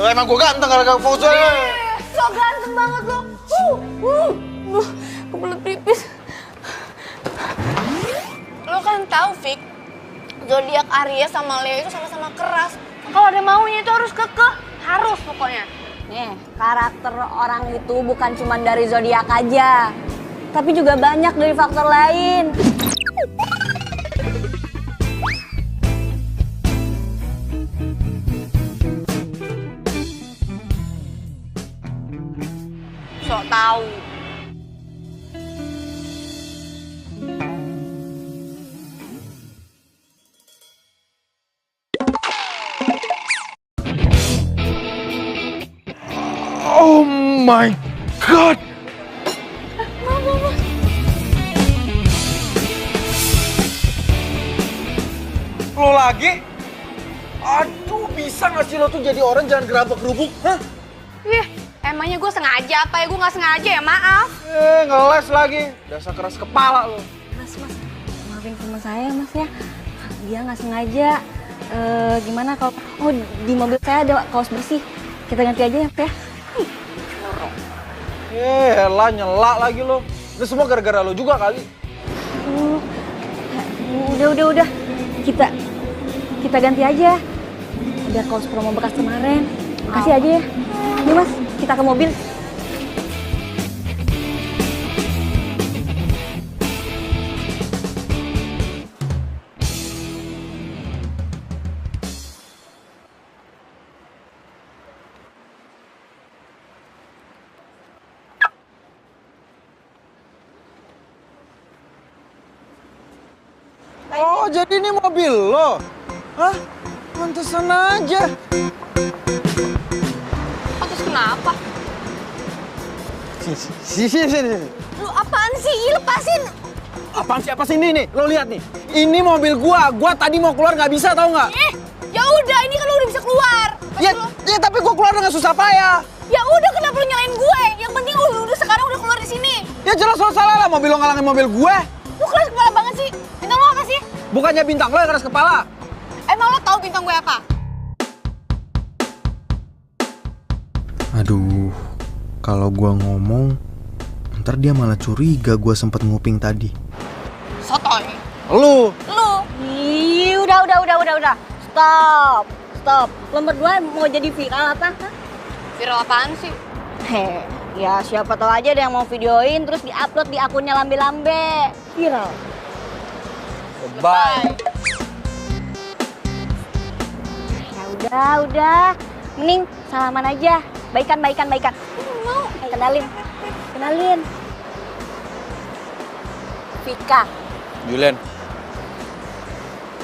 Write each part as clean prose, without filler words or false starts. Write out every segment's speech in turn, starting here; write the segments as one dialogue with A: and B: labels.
A: Lah emang gue ganteng gara-gara Fauzan.
B: So ganteng banget lo. Kebelet pipis. Lo kan tahu, Fik, zodiak Aries sama Leo itu sama-sama keras. Kalau ada maunya itu harus kekeh, harus pokoknya.
C: Nih, karakter orang itu bukan cuma dari zodiak aja, tapi juga banyak dari faktor lain.
B: Sok tahu.
A: Oh my god. Lo lagi? Aduh, bisa gak sih lo tuh jadi orang jangan gerabak-gerubuk? Hah?
B: Ih, emangnya gue sengaja apa ya? Gue nggak sengaja ya, maaf.
A: Ngeles lagi. Dasar keras kepala lo.
C: Mas, maafin teman saya mas ya. Dia nggak sengaja. Gimana kalau di mobil saya ada kaos bersih. Kita ganti aja ya, Pak.
A: Elah, nyelak lagi lo. Ini semua gara-gara lo juga kali.
C: Udah. Kita ganti aja. Ada kaos promo bekas kemarin. Kasih aja ya. Nih mas, kita ke mobil.
A: Oh, jadi ini mobil lo? Hah? Pantesan aja.
B: Terus kenapa?
A: Sini.
B: Lu apaan sih? Lepasin!
A: Apa sih ini nih? Lo lihat nih. Ini mobil gua. Gua tadi mau keluar nggak bisa, tau nggak?
B: Ya udah, ini kan lu udah bisa keluar.
A: Ya, tapi gua keluar dengan susah payah.
B: Ya udah, kenapa lu nyalain gue? Yang penting udah sekarang udah keluar di sini.
A: Ya jelas lo salah lah, mobil lo ngalangin mobil gue.
B: Lu keras kepala banget sih. Bintang lo apa sih?
A: Bukannya bintang lo yang keras kepala.
B: Emang lo tahu bintang gue apa?
D: Aduh, kalau gua ngomong, ntar dia malah curiga gua sempet nguping tadi.
B: Sotoy.
A: Lu.
C: Ih, udah. Stop. Lo berdua mau jadi viral apa? Hah?
B: Viral apaan sih?
C: Ya siapa tahu aja ada yang mau videoin terus diupload di akunnya lambe-lambe. Viral.
A: Bye.
C: Ya udah. Mending salaman aja. Baikan. Mau. Kenalin. Vika.
A: Julian.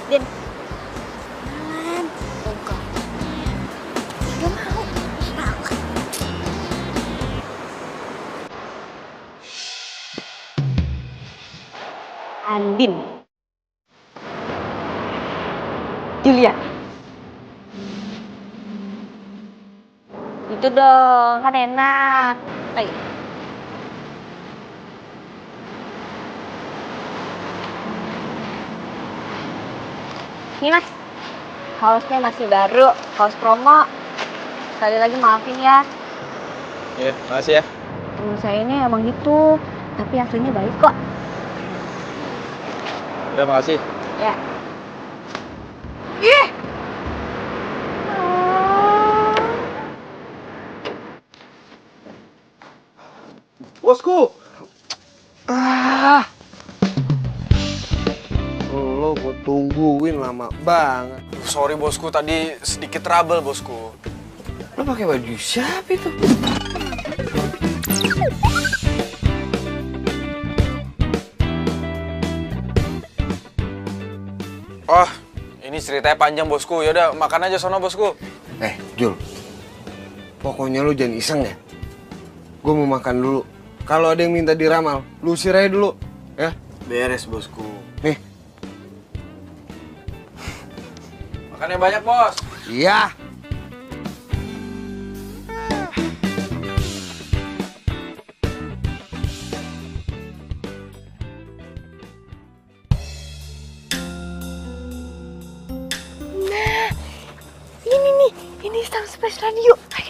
C: Din. Kenalan. Enggak. Gak mau. Andin. Julian. Itu dong, kan enak. Ayo. Ini mas, kaosnya masih baru, kaos promo. Sekali lagi maafin ya.
A: Iya, makasih ya.
C: Temen saya ini emang gitu, tapi aslinya baik kok.
A: Udah, makasih.
C: Ya.
B: Ih!
A: Bosku. Lo gue tungguin lama banget.
E: Sorry bosku, tadi sedikit trouble bosku.
A: Lo pakai baju siapa itu?
E: Oh, ini ceritanya panjang bosku. Yaudah, makan aja sono bosku.
A: Jul. Pokoknya lo jangan iseng ya. Gue mau makan dulu. Kalau ada yang minta diramal, lu usir aja dulu. Ya?
E: Beres bosku.
A: Nih.
E: Makannya banyak bos.
A: Iya.
B: Ini Star Space Radio. Ayo.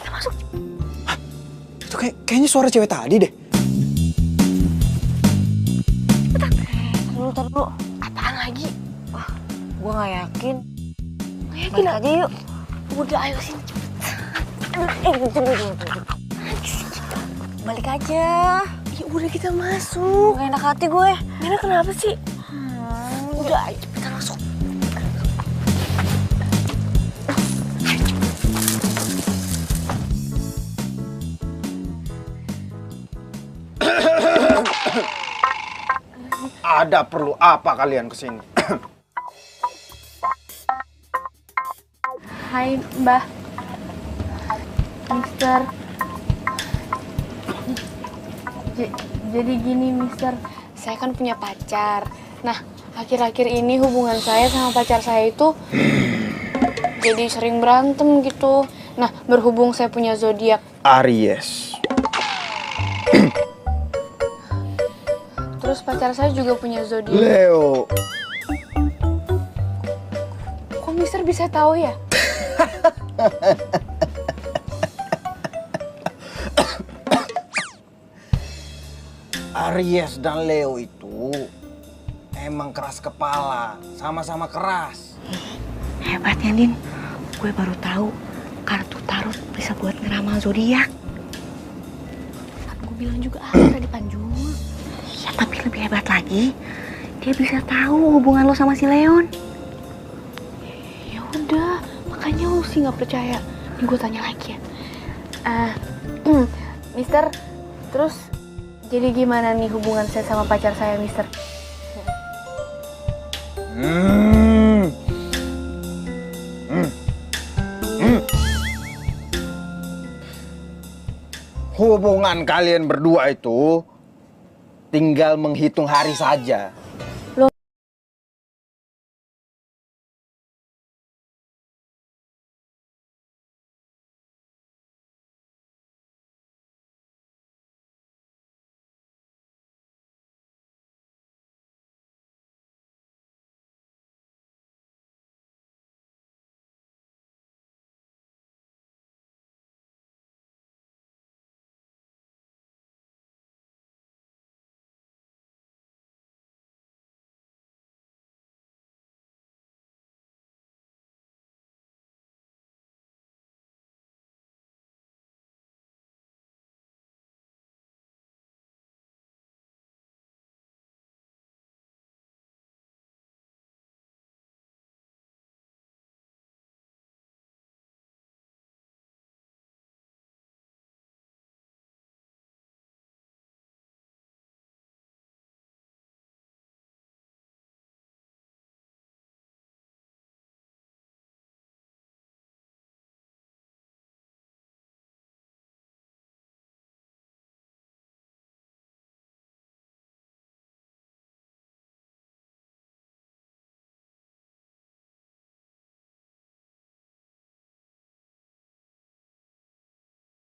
E: kayaknya suara cewek tadi deh.
C: Tar dulu.
B: Apaan lagi?
C: Wah, gue gak yakin.
B: Nggak yakin
C: Balik aja yuk.
B: Udah ayo sini cepet.
C: Tunggu. Balik aja.
B: Ya udah kita masuk.
C: Gak enak hati gue.
B: Mira kenapa sih? Udah ayo cepetan masuk.
E: Ada perlu apa kalian kesini?
B: Hai Mbah. Mister. Jadi gini Mister, saya kan punya pacar. Nah, akhir-akhir ini hubungan saya sama pacar saya itu jadi sering berantem gitu. Nah, berhubung saya punya zodiak
E: Aries.
B: terus pacar saya juga punya zodiak.
E: Leo.
B: Kok Mister bisa tahu ya?
E: Aries dan Leo itu emang keras kepala, sama-sama keras.
C: Hebat ya, Din. Gue baru tahu kartu tarot bisa buat ngeramal zodiak.
B: Gue bilang juga ada di Panjung.
C: Ya, tapi lebih hebat lagi, dia bisa tahu hubungan lo sama si Leon.
B: Ya udah, makanya lu sih nggak percaya. Nih gue tanya lagi ya. Mister, terus jadi gimana nih hubungan saya sama pacar saya, Mister?
E: Hubungan kalian berdua itu tinggal menghitung hari saja.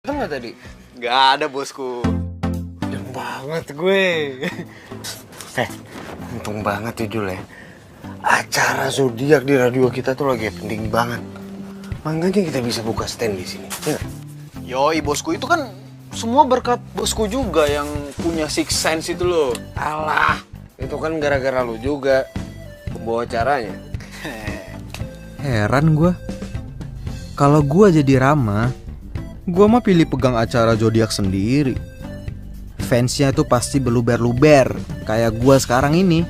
A: Ada nggak tadi?
E: Gak ada bosku.
A: Udah banget gue. Untung banget ya Jul ya. Acara zodiak di radio kita tuh lagi penting banget. Makanya kita bisa buka stand di sini. Ya nggak?
E: Yoi bosku, itu kan semua berkat bosku juga yang punya six sense itu loh.
A: Alah, itu kan gara-gara lu juga pembawa acaranya.
D: Heran gue. Kalau gue jadi Rama, gue mah pilih pegang acara zodiak sendiri. Fansnya tuh pasti beluber-luber kayak gue sekarang ini.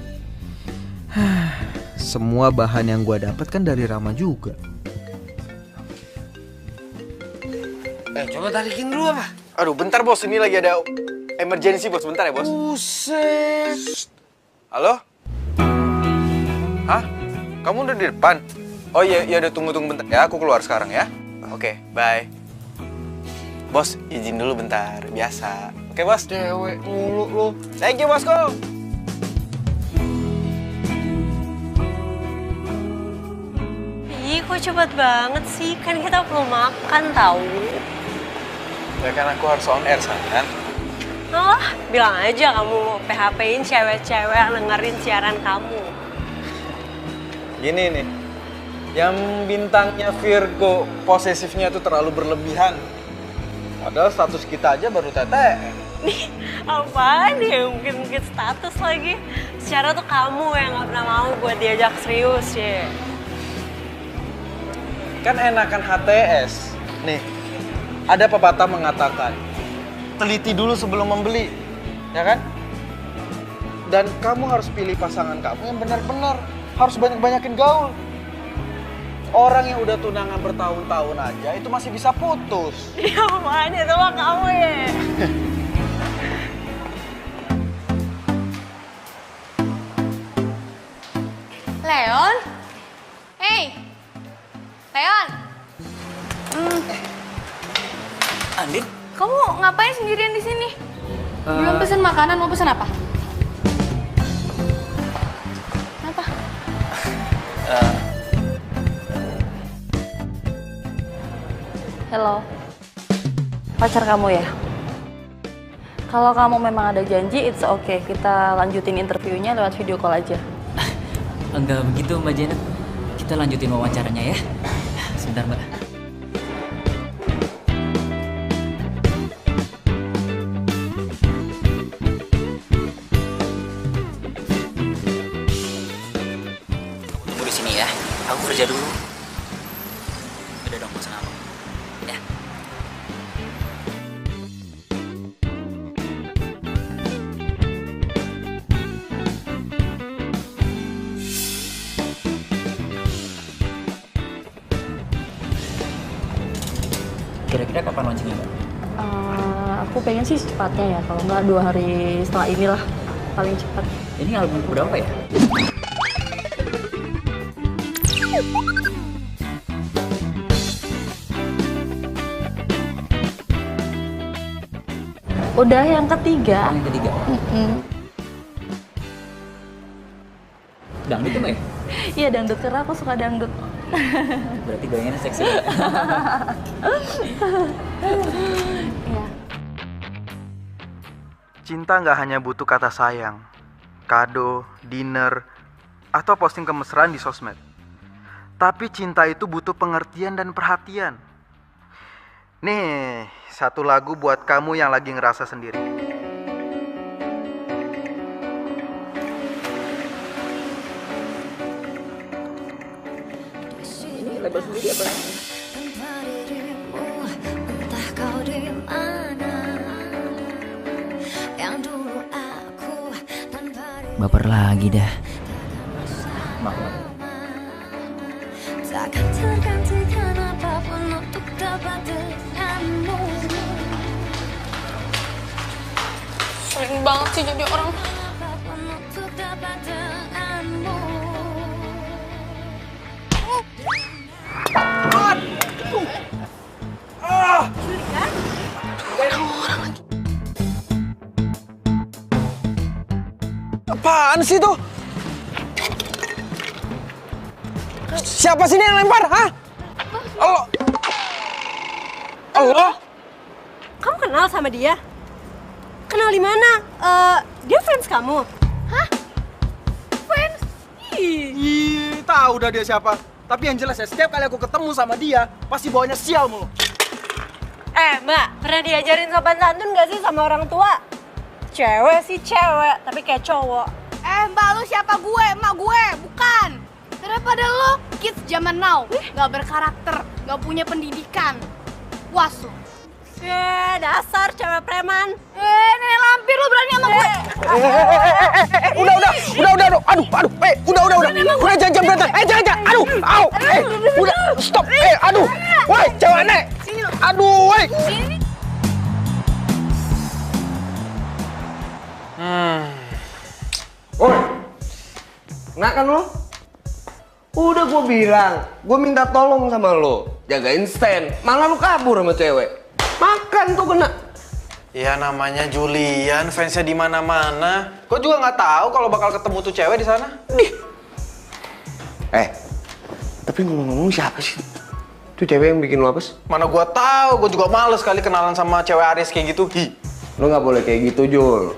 D: Semua bahan yang gue dapat kan dari Rama juga.
A: Coba tarikin dulu apa?
E: Aduh bentar bos, ini lagi ada emergency bos, bentar ya bos.
A: Buset.
E: Halo? Hah? Kamu udah di depan? Oh iya, ya udah tunggu bentar ya, aku keluar sekarang ya. Oke, bye. Bos, izin dulu bentar, biasa. Oke bos?
A: Cewek mulu lu.
E: Thank you bosku.
F: Ih, kok cepet banget sih? Kan kita belum makan tahu.
E: Ya kan aku harus on air, sayang.
F: Oh, bilang aja kamu mau PHP-in cewek-cewek yang dengerin siaran kamu.
E: Gini nih, yang bintangnya Virgo, posesifnya tuh terlalu berlebihan. Padahal status kita aja baru TTM.
F: Nih, apaan ya? Mungkin status lagi. Secara tuh kamu yang gak pernah mau buat diajak serius ya.
E: Kan enakan HTS. Nih, ada pepatah mengatakan, teliti dulu sebelum membeli, ya kan? Dan kamu harus pilih pasangan kamu yang benar-benar. Harus banyak-banyakin gaul. Orang yang udah tunangan bertahun-tahun aja itu masih bisa putus.
F: Ya apaan itu mah kamu ya?
B: Leon? Hey! Leon!
G: Andin?
B: Kamu ngapain sendirian di sini? Belum pesen makanan, mau pesen apa? Apa?
C: Hello. Pacar kamu ya? Kalau kamu memang ada janji, it's okay. Kita lanjutin interviewnya lewat video call aja.
G: Enggak begitu Mbak Janet. Kita lanjutin wawancaranya ya. Sebentar Mbak. Tunggu di sini ya. Aku kerja dulu. Udah dong, pesan apa? Ya. Kira-kira kapan launchingnya, Mbak?
C: Aku pengen sih secepatnya ya, kalau nggak 2 hari setelah inilah paling cepat.
G: Ini album berapa ya?
C: Udah yang ketiga.
G: Yang ketiga. Dangdut tuh Mbak ya?
C: Iya dangdut, karena aku suka dangdut.
G: Berarti goyangannya seksi Mbak.
C: Iya.
D: Cinta nggak hanya butuh kata sayang, kado, dinner, atau posting kemesraan di sosmed. Tapi cinta itu butuh pengertian dan perhatian. Nih, satu lagu buat kamu yang lagi ngerasa sendiri.
G: Ini label sendiri apa? Baper lagi dah. Maaf.
H: Takkan tergantikan apapun untuk dapat denganmu.
B: Sering banget sih jadi orang.
H: Apapun untuk dapat denganmu.
A: Apaan sih tuh? Siapa sih ini yang lempar? Hah? Allah. Allah?
F: Kamu kenal sama dia? Kenal di mana? Dia fans kamu? Hah? Fans?
E: Ih, tahu dah dia siapa. Tapi yang jelas ya, setiap kali aku ketemu sama dia, pasti bawanya sial mulu.
F: Mbak, pernah diajarin sopan santun gak sih sama orang tua? Cewek sih cewek, tapi kayak cowok.
B: Mbak, lu siapa gue? Emak gue, bukan. Daripada lo kids zaman now, gak berkarakter, gak punya pendidikan. Was lo.
F: Dasar cewek preman.
B: Nenek lampir lo berani sama gue.
A: Udah. Aduh. Udah jangan berantem. Jangan. Aduh. Au. Udah. Stop. Aduh. Woi, cewek nek. Aduh, woi. Woi. Enak kan lo? Udah gue bilang, gue minta tolong sama lo. Jagain stand. Malah lo kabur sama cewek. Makan tuh kena.
E: Ya namanya Julian, fansnya di mana-mana. Gue juga nggak tahu kalau bakal ketemu tuh cewek di sana.
A: Tapi ngomong-ngomong siapa sih? Itu cewek yang bikin lo apes?
E: Mana gue tahu, gue juga males kali kenalan sama cewek Aries kayak gitu.
A: Lo nggak boleh kayak gitu, Jul.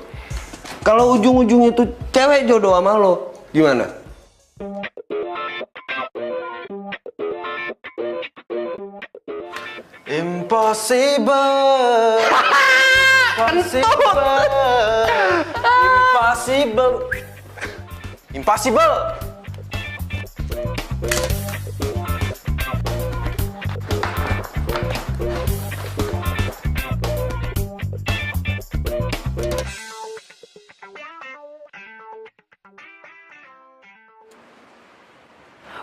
A: Kalau ujung-ujungnya tuh cewek jodoh sama lo, gimana?
E: Impossible. Impossible. Impossible.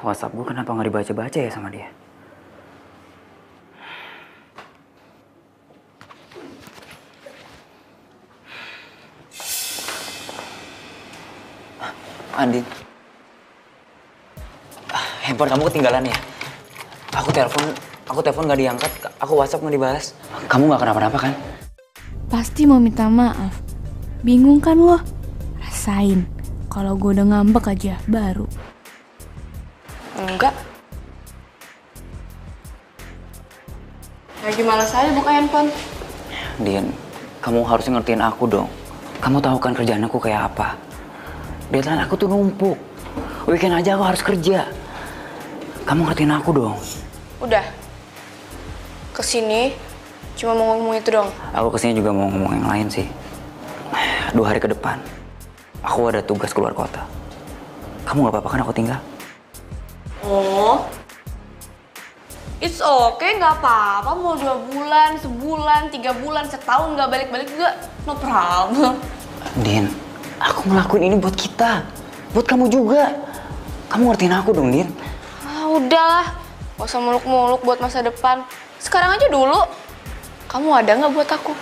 G: WhatsApp gue kenapa nggak dibaca-baca ya sama dia? Andin, handphone kamu ketinggalan ya? Aku telepon nggak diangkat, aku WhatsApp nggak dibalas. Kamu nggak kenapa-napa kan?
B: Pasti mau minta maaf. Bingung kan lo? Rasain. Kalau gue udah ngambek aja, baru. Enggak. Lagi malas aja buka handphone.
G: Din, kamu harusnya ngertiin aku dong. Kamu tahu kan kerjaan aku kayak apa? Deadline aku tuh numpuk. Weekend aja aku harus kerja. Kamu ngertiin aku dong.
B: Udah. Kesini cuma mau ngomong itu dong.
G: Aku kesini juga mau ngomong yang lain sih. 2 hari ke depan, aku ada tugas keluar kota. Kamu gak apa-apa kan aku tinggal?
B: Oh, it's okay, nggak apa-apa. Mau 2 bulan, sebulan, 3 bulan, setahun nggak balik-balik juga, no problem.
G: Din, aku ngelakuin ini buat kita, buat kamu juga. Kamu ngertiin aku dong, Din.
B: Ah, udahlah, gak usah muluk-muluk buat masa depan. Sekarang aja dulu. Kamu ada nggak buat aku?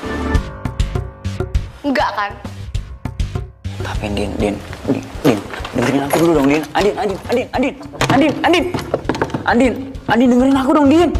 B: Enggak kan?
G: Tapi Din, dengerin aku dulu dong, Din. Andin, dengerin aku dong, Din.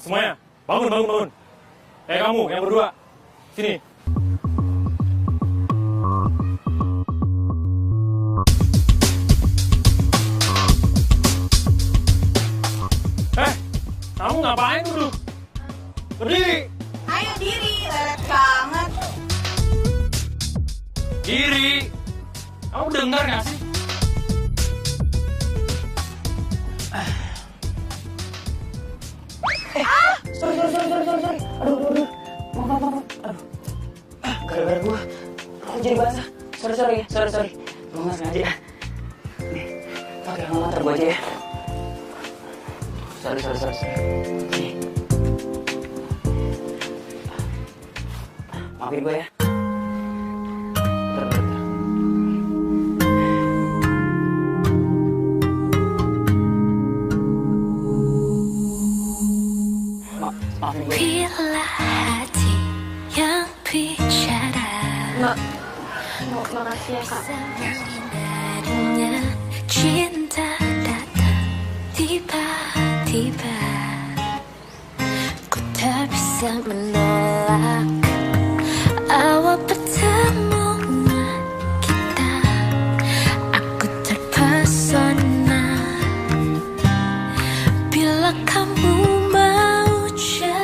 I: Semuanya, bangun. Kamu, yang berdua, sini. Kamu ngapain dulu? Berdiri.
J: Ayo diri, lelet banget.
I: Diri. Kamu dengar gak sih?
G: Sorry. Aduh. Maaf. Aduh. Gara-gara gua jadi basah. Sorry. Gua nggak sengaja. Nih, pakai motor gua aja ya. Sorry. Nih. Maafin gua ya. Bentar. Maafin gue.
H: Bila hati yang bicara,
B: Makasih ya, Kak.
H: darinya cinta datang tiba-tiba. Ku tak bisa menolak awal pertemuan kita. Aku terpesona bila kamu mau jadi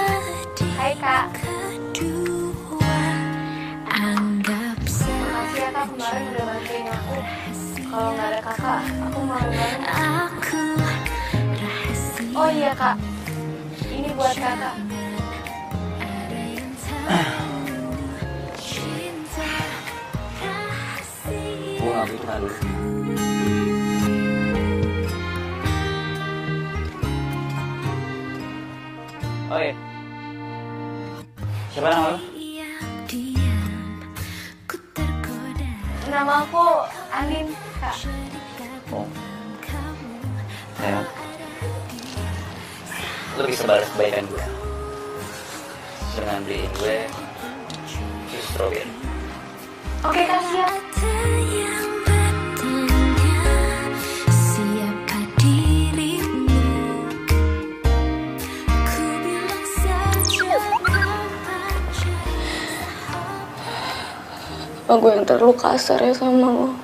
B: Hai, Kak.
H: kedua. Anggap
B: Makasih ya, Kak, kemarin udah bantuin aku. Kalau nggak ada Kakak, aku malu banget.
H: aku rahasia.
B: Oh iya, Kak. Ini buat Kakak.
H: Cinta rahasia.
G: Gue gak butuh kado. Oh iya. Siapa nama lu?
B: Nama aku Anin, Kak.
G: Oh. Ya. Lu bisa balas kebaikan gue dengan beliin gue jus strawberry.
B: Oke, Kak, siap. Apa gue yang terlalu kasar ya sama lo?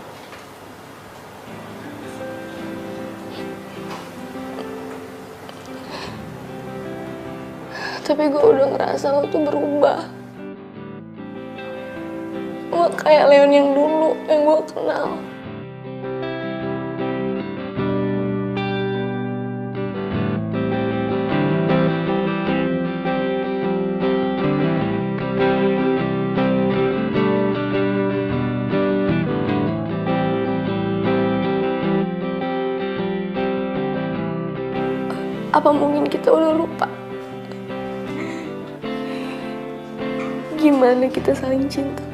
B: Tapi gue udah ngerasa lo tuh berubah. Lo kayak Leon yang dulu, yang gue kenal. Apa mungkin kita udah lupa? Gimana kita saling cinta?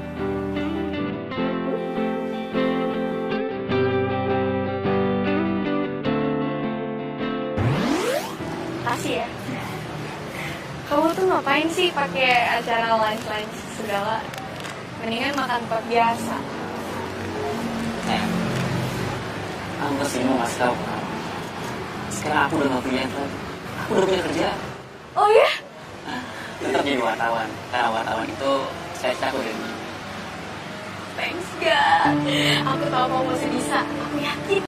B: Kasih ya. Kamu tuh ngapain sih pakai acara lunch segala? Mendingan makan tempat biasa.
G: Aku kesini mau ngasih tau kamu. Sekarang aku udah gak punya lagi. Aku udah punya kerja.
B: Oh ya?
G: Tetap jadi wartawan. Karena wartawan itu saya takut deh.
B: Thanks, God. Aku tahu kamu masih bisa. Aku yakin.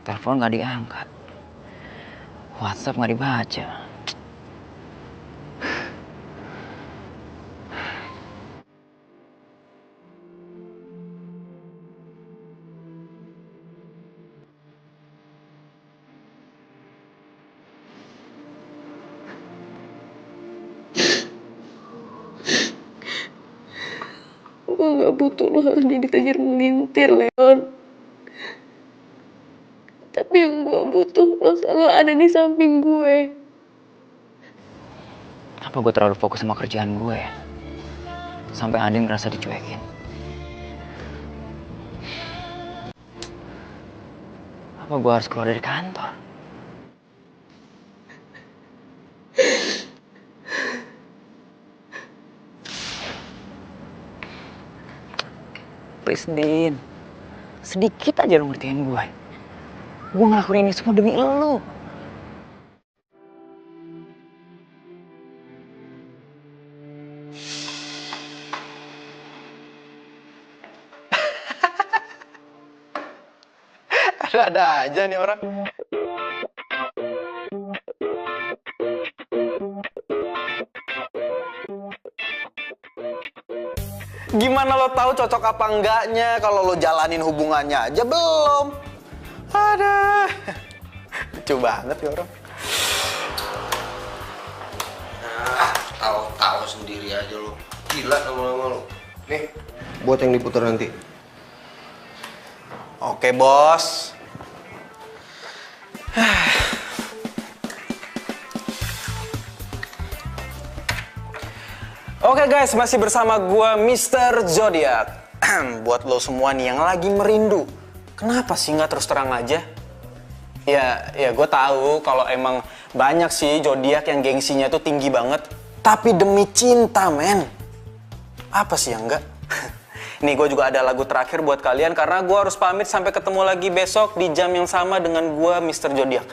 G: Telepon gak diangkat. WhatsApp gak dibaca.
B: Gue gak butuh lo harus jadi tajir melintir, Leon. Tapi yang gue butuh, lo selalu ada di samping gue.
G: Apa gue terlalu fokus sama kerjaan gue ya? Sampai Andin ngerasa dicuekin. Apa gue harus keluar dari kantor? Please, Din. Sedikit aja lo ngertiin gue. Gue ngelakuin ini semua demi lo.
E: Ada aja nih orang. Gimana lo tahu cocok apa enggaknya kalau lo jalanin hubungannya aja belum? Ada. Lucu banget ya orang.
K: Tahu sendiri aja lo. Gila lama-lama lo. Nih, buat yang diputar nanti.
E: Oke, bos. Oke guys, masih bersama gua Mr. Zodiac. Buat lo semua nih yang lagi merindu, kenapa sih nggak terus terang aja? Ya gue tahu kalau emang banyak sih zodiak yang gengsinya tuh tinggi banget. Tapi demi cinta, men. Apa sih yang enggak? Nih, gue juga ada lagu terakhir buat kalian karena gue harus pamit sampai ketemu lagi besok di jam yang sama dengan gue, Mr. Zodiac.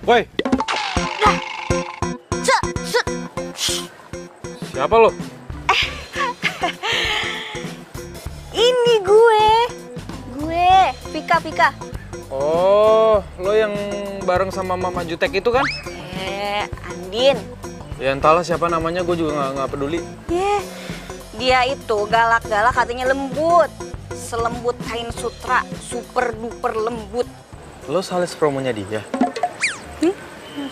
I: Woi. Siapa lo?
C: Ini gue Vika.
I: Oh, lo yang bareng sama Mama Jutek itu kan?
C: Andin.
I: Ya entahlah siapa namanya, gue juga nggak peduli.
C: Dia itu galak-galak, katanya lembut. Selembut kain sutra, super duper lembut.
I: Lo sales promonya dia?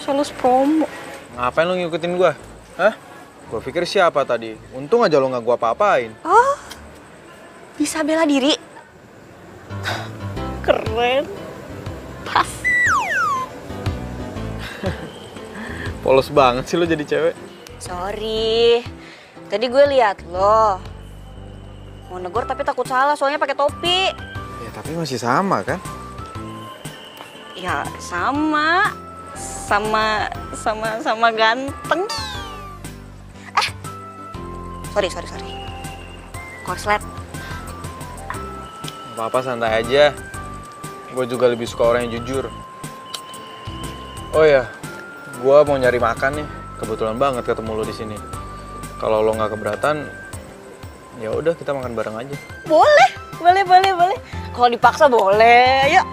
C: Sales promo.
I: Ngapain lo ngikutin gue? Hah? Gue pikir siapa tadi? Untung aja lo nggak gue apa-apain.
C: Oh, bisa bela diri. Keren. Pas.
I: Polos banget sih lo jadi cewek.
C: Sorry. Tadi gue lihat lo. Mau negor tapi takut salah soalnya pakai topi.
I: Ya tapi masih sama kan?
C: Ya sama ganteng. Sorry. Korslet.
I: Apa-apa santai aja. Gue juga lebih suka orang yang jujur. Oh ya, gue mau nyari makan nih. Kebetulan banget ketemu lo di sini. Kalau lo nggak keberatan, ya udah kita makan bareng aja.
C: Boleh. Kalau dipaksa boleh, yuk.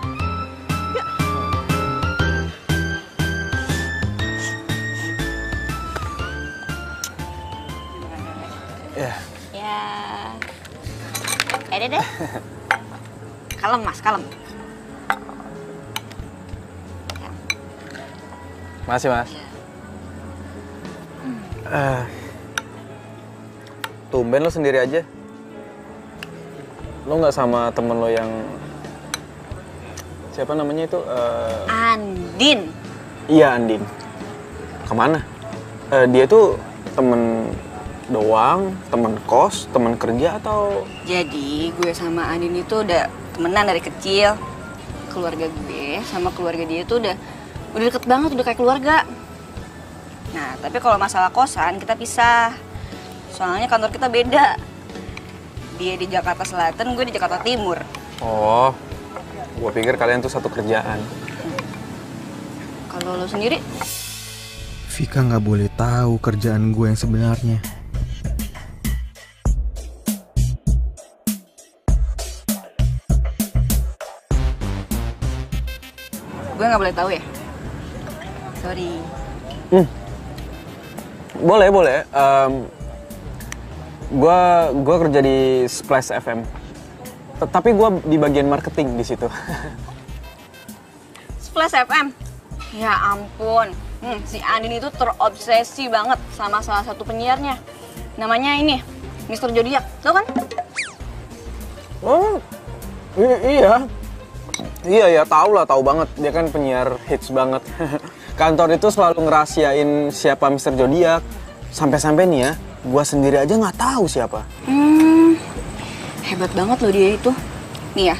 I: Ya.
C: Ya. Deh. Kalem mas, kalem.
I: Makasih mas. Tumben lo sendiri aja. Lo nggak sama temen lo yang siapa namanya itu?
C: Andin.
I: Iya Andin. Kemana? Dia tuh temen doang, temen kos, temen kerja atau?
C: Jadi gue sama Andin itu udah temenan dari kecil. Keluarga gue sama keluarga dia tuh udah deket banget, udah kayak keluarga. Nah, tapi kalau masalah kosan kita pisah. Soalnya kantor kita beda. Dia di Jakarta Selatan, gue di Jakarta Timur.
I: Oh, gue pikir kalian tuh satu kerjaan.
C: Kalau lo sendiri?
D: Vika nggak boleh tahu kerjaan gue yang sebenarnya.
C: Gue nggak boleh tahu ya? Sorry.
I: Boleh. Gue kerja di Splash FM. Tapi gue di bagian marketing di situ.
C: Splash FM? Ya ampun. Si Andin itu terobsesi banget sama salah satu penyiarnya. Namanya ini, Mr. Zodiac. Tau kan?
I: Oh, iya. Iya, tahu banget. Dia kan penyiar hits banget. Kantor itu selalu ngerahasiain siapa Mr. Zodiac. Sampai-sampai nih ya, gua sendiri aja nggak tahu siapa.
C: Hebat banget loh dia itu. Nih ya,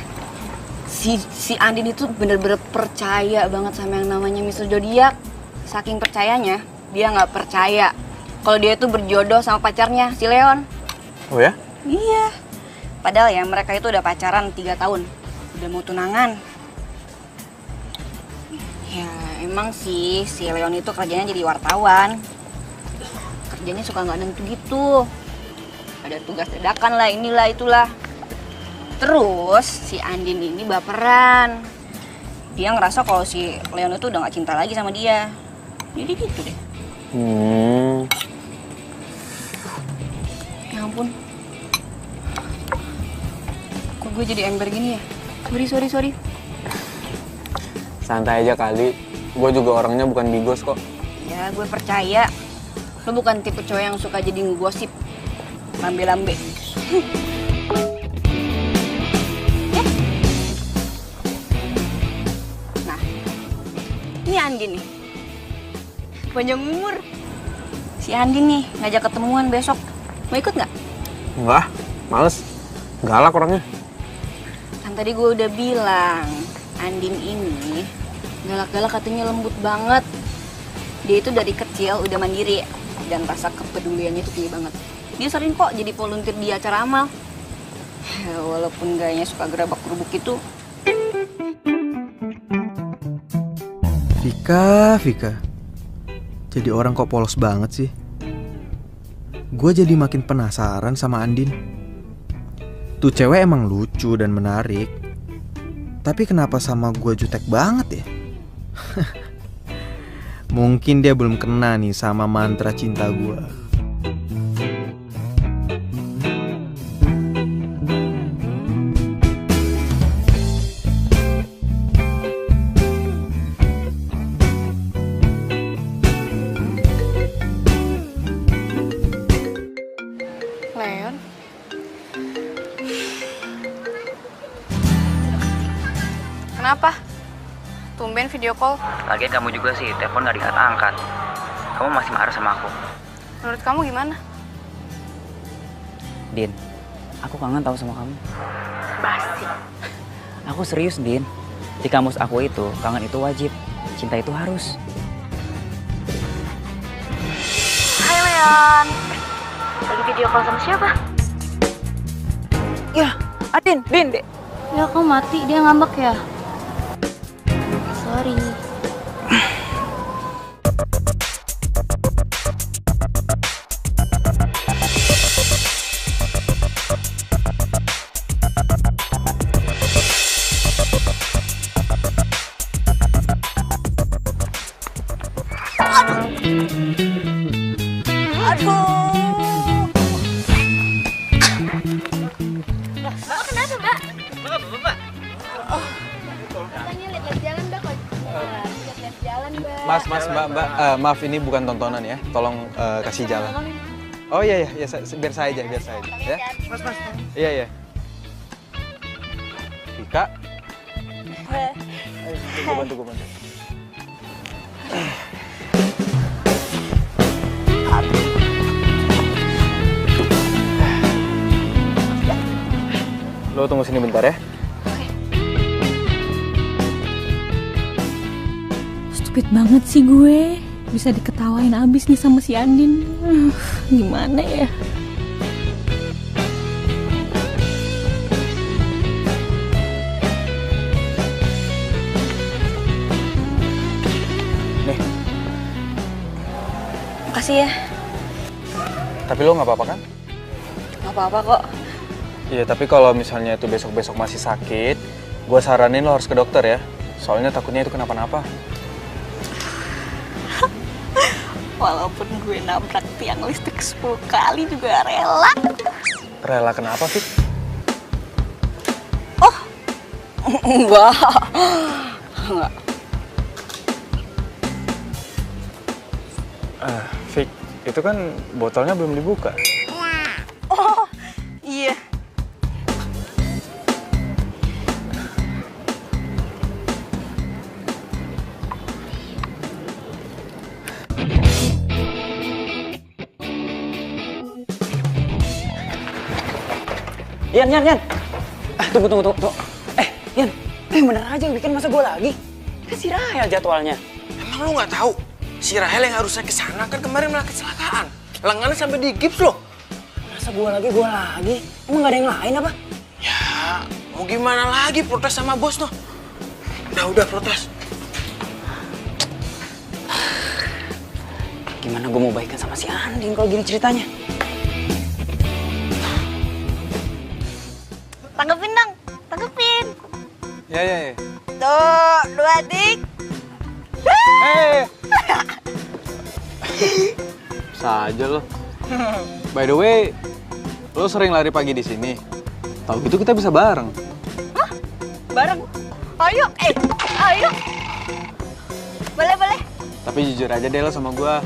C: si Andin itu bener-bener percaya banget sama yang namanya Mr. Zodiac. Saking percayanya, dia nggak percaya kalau dia itu berjodoh sama pacarnya, si Leon.
I: Oh ya?
C: Iya. Padahal ya mereka itu udah pacaran 3 tahun. Udah mau tunangan. Ya emang sih si Leon itu kerjanya jadi wartawan. Kerjanya suka nggak nentu gitu. Ada tugas dadakan lah, inilah itulah. Terus si Andin ini baperan. Dia ngerasa kalau si Leon itu udah nggak cinta lagi sama dia. Jadi gitu deh. Ya ampun. Kok gue jadi ember gini ya? Sorry.
I: Santai aja kali. Gue juga orangnya bukan bigos kok.
C: Ya gue percaya. Lo bukan tipe cowok yang suka jadi ngegosip. Lambe-lambe. Nah, ini Andin nih. Panjang umur. Si Andin nih ngajak ketemuan besok. Mau ikut nggak?
I: Enggak, males. Galak orangnya.
C: Kan tadi gue udah bilang, Andin ini galak-galak katanya lembut banget. Dia itu dari kecil udah mandiri dan rasa kepeduliannya itu tinggi banget. Dia sering kok jadi volunteer di acara amal. Walaupun gayanya suka gerabak-gerubuk gitu.
D: Vika. Jadi orang kok polos banget sih. Gue jadi makin penasaran sama Andin. Tuh cewek emang lucu dan menarik. Tapi kenapa sama gue jutek banget ya? Mungkin dia belum kena nih sama mantra cinta gue.
B: Leon? Kenapa? Tumben video call.
G: Lagian kamu juga sih, telepon gak diangkat-angkat. Kamu masih marah sama aku.
B: Menurut kamu gimana?
G: Din, aku kangen tahu sama kamu.
B: Basi.
G: Aku serius, Din. Di kamus aku itu, kangen itu wajib. Cinta itu harus.
B: Hai Leon. Lagi video call sama siapa?
G: Ya, Din,
B: Ya kok mati, dia ngambek ya? Sorry.
I: Mbak, maaf ini bukan tontonan ya. Tolong kasih jalan. Oh iya, biar saya aja ya. Mas. Iya. Vika. Gue bantu. Lo tunggu sini bentar ya.
L: Stupid banget sih gue. Bisa diketawain abis nih sama si Andin. Gimana ya?
I: Nih.
C: Makasih ya.
I: Tapi lo nggak apa-apa kan?
C: Nggak apa-apa kok.
I: Iya, tapi kalau misalnya itu besok-besok masih sakit, gue saranin lo harus ke dokter ya. Soalnya takutnya itu kenapa-napa.
C: Walaupun gue nabrak tiang listrik 10 kali juga rela.
I: Rela kenapa, Fik?
C: Oh, enggak.
I: Fik, itu kan botolnya belum dibuka.
C: Oh, iya.
G: Yan. Tunggu. Yan, bener aja bikin masa gue lagi. Kan si Rahel jadwalnya.
E: Emang lu nggak tahu? Si Rahel yang harusnya ke sana kan kemarin malah kecelakaan. Lengannya sampai digips loh.
G: Masa gue lagi? Emang gak ada yang lain apa?
E: Ya, mau gimana lagi protes sama bos noh. Udah protes.
G: Gimana gue mau baikan sama si Andin kalau gini ceritanya?
C: Tanggepin.
I: Ya.
C: Tuh, 2 dik.
I: Saja lo. By the way, lo sering lari pagi di sini. Tahu gitu kita bisa bareng.
C: Hah? Bareng? Ayo. Boleh.
I: Tapi jujur aja deh lo sama gua.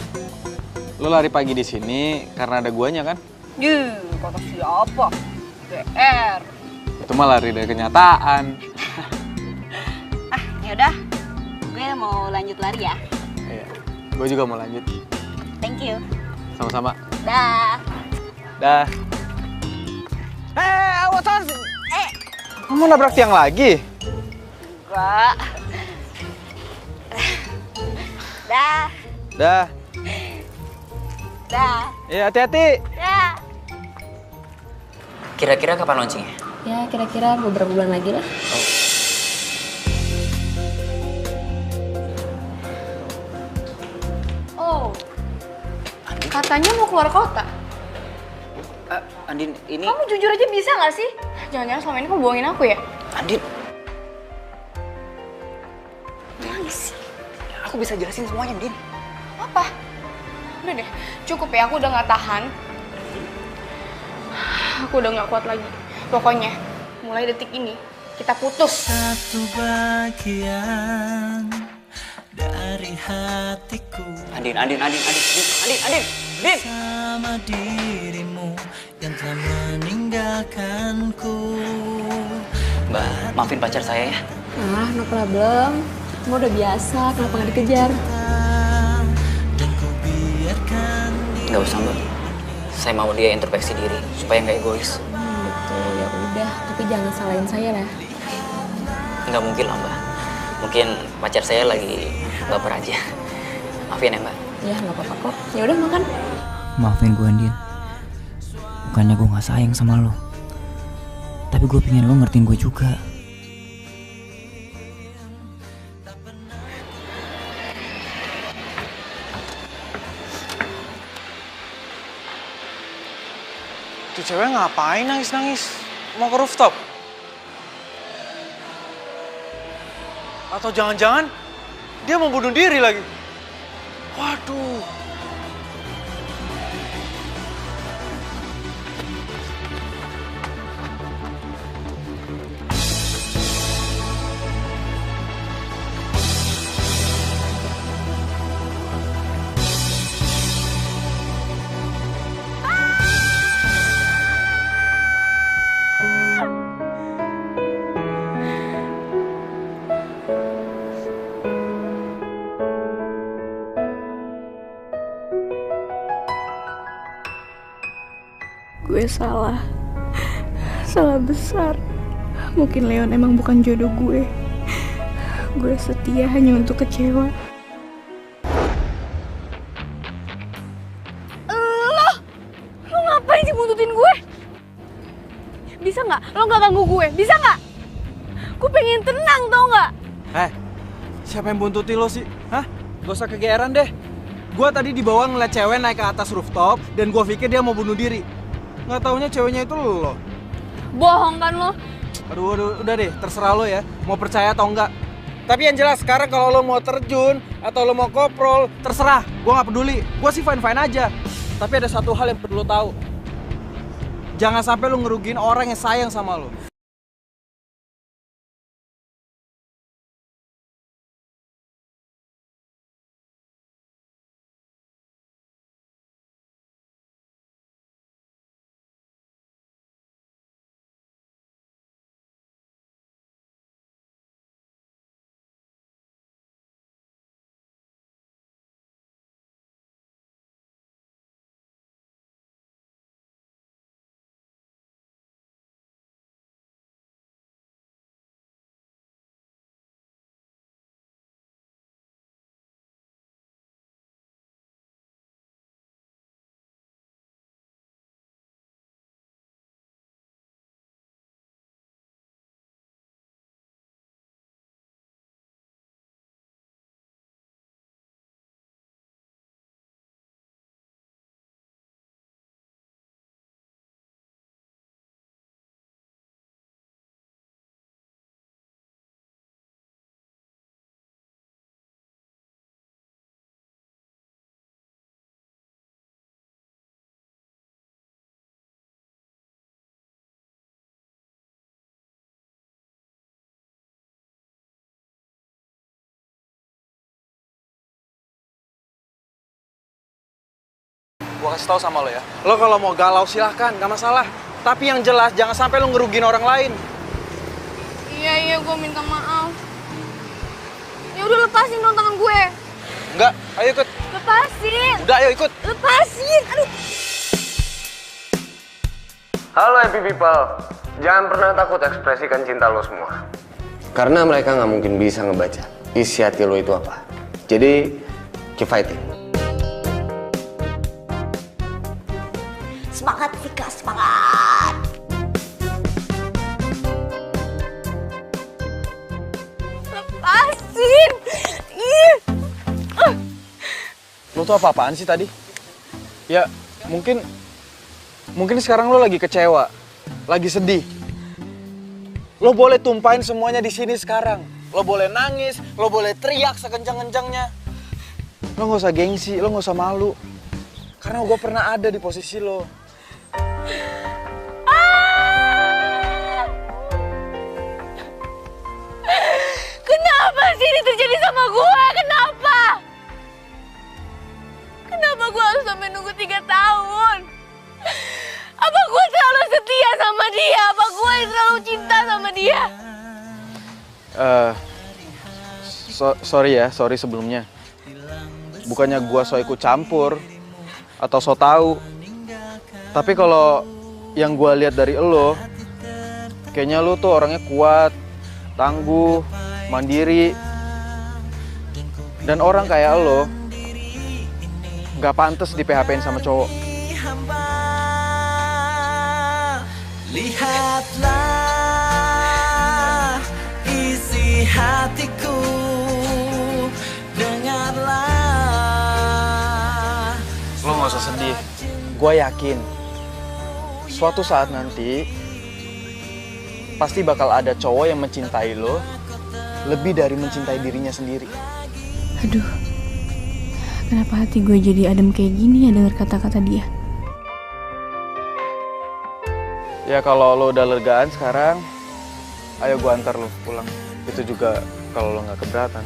I: Lo lari pagi di sini karena ada guanya kan?
C: Kata siapa? GR.
I: Itu mah lari dari kenyataan.
C: Yaudah. Gue mau lanjut lari ya.
I: Iya. Gue juga mau lanjut.
C: Thank you.
I: Sama-sama.
C: Dah.
I: Awas. Kamu nabrak tiang lagi?
C: Enggak. Dah.
I: Iya, hati-hati.
C: Dah.
G: Kira-kira kapan launchingnya?
L: Ya kira-kira beberapa bulan lagi lah.
B: Oh, katanya mau keluar kota.
G: Andin, ini...
B: Kamu jujur aja bisa nggak sih? Jangan-jangan selama ini kamu bohongin aku ya?
G: Andin,
C: Gimana sih?
G: aku bisa jelasin semuanya, Andin.
B: Apa? Udah deh, cukup ya, aku udah nggak tahan. Aku udah nggak kuat lagi. Pokoknya, mulai detik ini, kita putus.
M: Satu bagian dari hatiku.
G: Andin.
M: Sama dirimu yang telah meninggalkanku.
G: Mbak, maafin pacar saya ya.
L: No problem. Kamu udah biasa, kenapa nggak dikejar?
M: Dan ku biarkan
G: Nggak usah, Mbak. Saya mau dia introspeksi diri supaya nggak egois.
L: Gitu, ya udah. Tapi jangan salahin saya lah.
G: Nggak mungkin lah, Mbak. Mungkin pacar saya lagi baper aja. Maafin ya, Mbak.
L: Ya nggak apa-apa kok. Ya udah makan.
G: Maafin gue, Andin. Bukannya gue nggak sayang sama lo, tapi gue pengen lo ngertiin gue juga.
E: Tuh cewek ngapain nangis-nangis? Mau ke rooftop? Atau jangan-jangan dia mau bunuh diri lagi? Waduh.
L: Gue salah besar. Mungkin Leon emang bukan jodoh gue. Gue setia hanya untuk kecewa.
B: Lo ngapain sih buntutin gue? Bisa nggak? Lo nggak ganggu gue? Bisa nggak? Gue pengen tenang, tau nggak?
I: Siapa yang buntuti lo sih? Hah? Gak usah kegeeran deh. Gue tadi dibawa ngeliat cewek naik ke atas rooftop dan gue pikir dia mau bunuh diri. Nggak taunya ceweknya itu lo.
B: Bohong kan lo?
I: Aduh, udah deh, terserah lo ya. Mau percaya atau enggak. Tapi yang jelas sekarang kalau lo mau terjun atau lo mau koprol, terserah. Gue nggak peduli. Gue sih fine-fine aja. Tapi ada satu hal yang perlu lo tahu. Jangan sampai lo ngerugiin orang yang sayang sama lo. Gue kasih tau sama lo ya. Lo kalau mau galau silahkan, gak masalah. Tapi yang jelas jangan sampai lo ngerugiin orang lain.
B: Iya, gue minta maaf. Ya udah lepasin dong tangan gue.
I: Enggak, ayo ikut.
B: Lepasin.
I: Udah, ayo ikut.
B: Lepasin. Aduh.
K: Halo happy people, jangan pernah takut ekspresikan cinta lo semua. Karena mereka nggak mungkin bisa ngebaca isi hati lo itu apa. Jadi, keep fighting.
J: Semangat Vika, semangat.
B: Lepasin.
I: Lo tuh apa-apaan sih tadi? Ya, mungkin sekarang lo lagi kecewa, lagi sedih. Lo boleh tumpahin semuanya di sini sekarang. Lo boleh nangis, lo boleh teriak sekencang-kencangnya. Lo nggak usah gengsi, lo nggak usah malu. Karena gue pernah ada di posisi lo.
B: Kenapa sih ini terjadi sama gue? Kenapa? Kenapa gue harus sampai nunggu 3 tahun? Apa gue terlalu setia sama dia? Apa gue terlalu cinta sama dia?
I: Sorry sebelumnya. Bukannya gue so ikut campur atau so tahu. Tapi kalau yang gue lihat dari lo, kayaknya lo tuh orangnya kuat, tangguh, mandiri. Dan orang kayak lo nggak pantas di PHP-in sama cowok.
M: Lihatlah isi hatiku, dengarlah.
I: Lo nggak usah sedih. Gue yakin suatu saat nanti pasti bakal ada cowok yang mencintai lo lebih dari mencintai dirinya sendiri.
L: Aduh, kenapa hati gue jadi adem kayak gini ya denger kata-kata dia?
I: Ya kalau lo udah legaan sekarang, ayo gue antar lo pulang. Itu juga kalau lo nggak keberatan.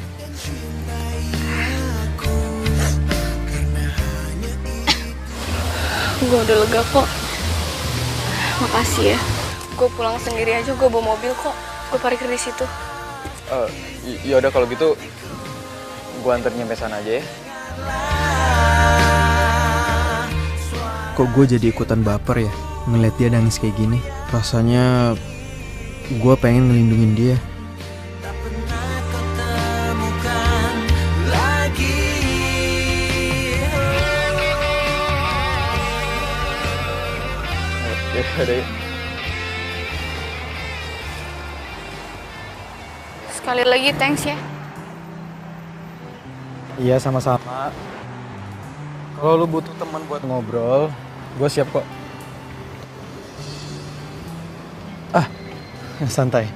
B: Gue udah lega kok. Makasih ya. Gue pulang sendiri aja, gue bawa mobil kok. Gue parkir di situ.
I: Ya udah kalau gitu, gue antar nyampe sana aja ya.
D: Kok gue jadi ikutan baper ya ngeliat dia nangis kayak gini. Rasanya gue pengen ngelindungin dia.
I: Yaudah yuk.
B: Sekali lagi thanks ya.
I: Iya sama-sama. Kalau lu butuh teman buat ngobrol, gue siap kok. Santai.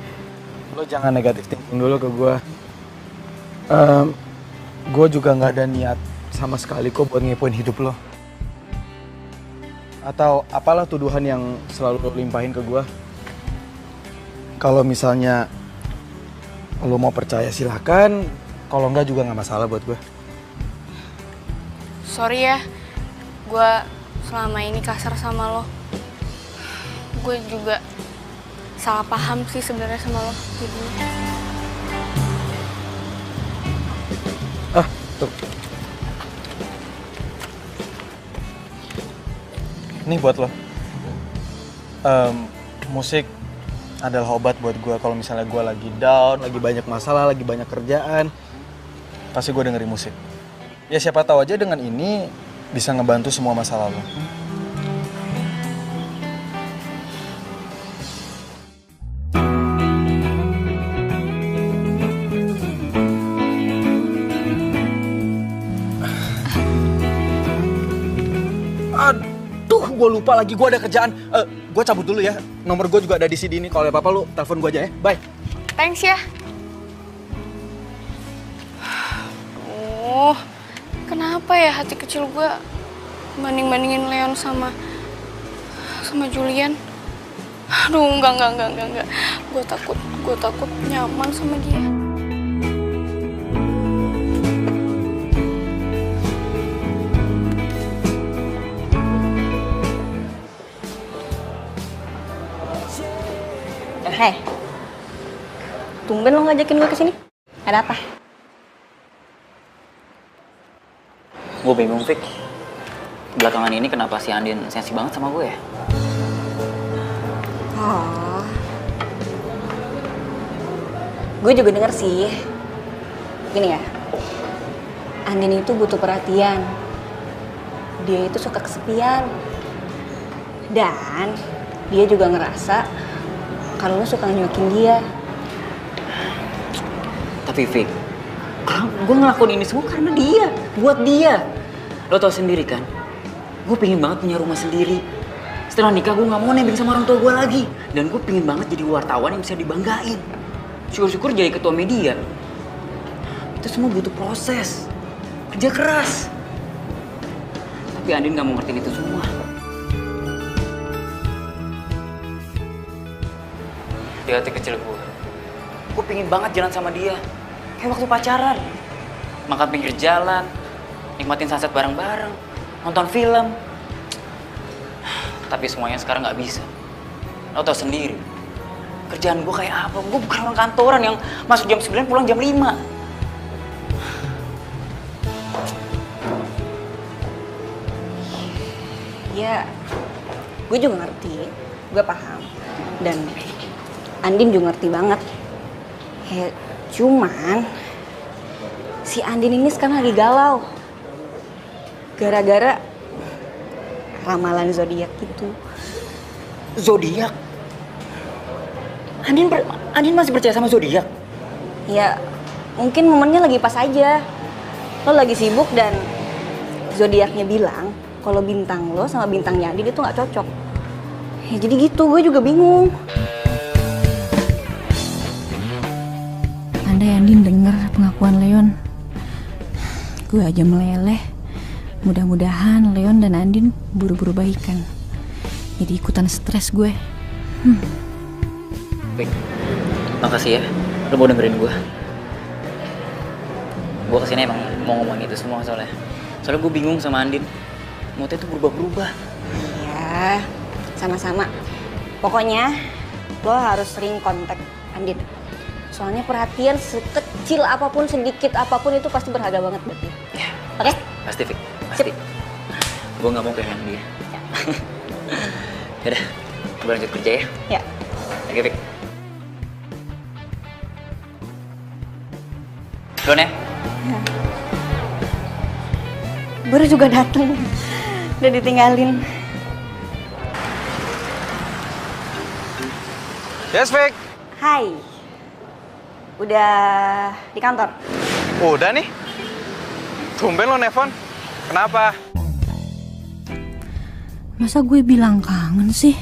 I: Lo jangan negatif thinking dulu ke gue. Gue juga nggak ada niat sama sekali kok buat ngepoin hidup lo. Atau apalah tuduhan yang selalu lo limpahin ke gue. Kalau misalnya lo mau percaya silakan, kalau enggak juga nggak masalah buat gue.
B: Sorry ya, gue selama ini kasar sama lo. Gue juga salah paham sih sebenarnya sama lo. Jadinya.
I: Tuh. Ini buat lo. Musik adalah obat buat gue kalau misalnya gue lagi down, lagi banyak masalah, lagi banyak kerjaan. Pasti gue dengerin musik. Ya siapa tahu aja dengan ini bisa ngebantu semua masalah lo. Aduh, gue lupa lagi, gue ada kerjaan. Gue cabut dulu ya. Nomor gue juga ada di CD ini. Kalau ada apa-apa lu telepon gue aja ya. Bye.
B: Thanks ya. Oh, kenapa ya hati kecil gue banding-bandingin Leon sama Julian? Aduh, enggak. Gue takut nyaman sama dia.
C: Hei, tumben lo ngajakin gue kesini. Ada apa?
G: Gue bingung, Fik. Belakangan ini kenapa si Andin sensi banget sama gue ya?
C: Oh. Gue juga denger sih. Gini ya, Andin itu butuh perhatian. Dia itu suka kesepian. Dan dia juga ngerasa kalau lo suka nyuakin dia.
G: Tapi Fik, gue ngelakuin ini semua karena dia, buat dia. Lo tau sendiri kan, gue pengen banget punya rumah sendiri. Setelah nikah gue gak mau nebeng sama orang tua gue lagi. Dan gue pengen banget jadi wartawan yang bisa dibanggain. Syukur-syukur jadi ketua media. Itu semua butuh proses, kerja keras. Tapi Andin gak mau ngertiin itu semua. Di hati kecil gue pengen banget jalan sama dia. Kayak waktu pacaran. Makan pinggir jalan, nikmatin sunset bareng-bareng, nonton film. Tapi semuanya sekarang gak bisa. Lo tau sendiri, kerjaan gue kayak apa? Gue bukan orang kantoran yang masuk jam 9 pulang jam 5.
C: Ya, gue juga ngerti, gue paham. Dan Andin juga ngerti banget. Ya, cuman si Andin ini sekarang lagi galau. Gara-gara ramalan zodiak gitu.
G: Zodiak? Andin masih percaya sama zodiak?
C: Ya, mungkin momennya lagi pas aja. Lo lagi sibuk dan zodiaknya bilang kalau bintang lo sama bintangnya Andin itu nggak cocok. Ya jadi gitu, gue juga bingung.
L: Andai Andin denger pengakuan Leon, gue aja meleleh. Mudah-mudahan Leon dan Andin buru-buru baikan. Jadi ikutan stres gue.
G: Baik, makasih ya, lo mau dengerin gue. Gue kesini emang mau ngomongin itu semua soalnya gue bingung sama Andin. Moodnya tuh berubah-berubah.
C: Ya, sama-sama. Pokoknya lo harus sering kontak Andin. Soalnya perhatian sekecil apapun, sedikit apapun itu pasti berharga banget buat dia.
G: Ya,
C: oke?
G: Pasti, Fik. Pasti. Gue gak mau kehilangan dia. Yaudah, gue lanjut kerja ya.
C: Ya.
G: Oke, Fik. Don ya?
C: Baru juga dateng. Udah ditinggalin.
E: Yes, Fik.
C: Hai. Udah di kantor?
E: Udah nih. Tumben lo nelfon. Kenapa?
L: Masa gue bilang kangen sih?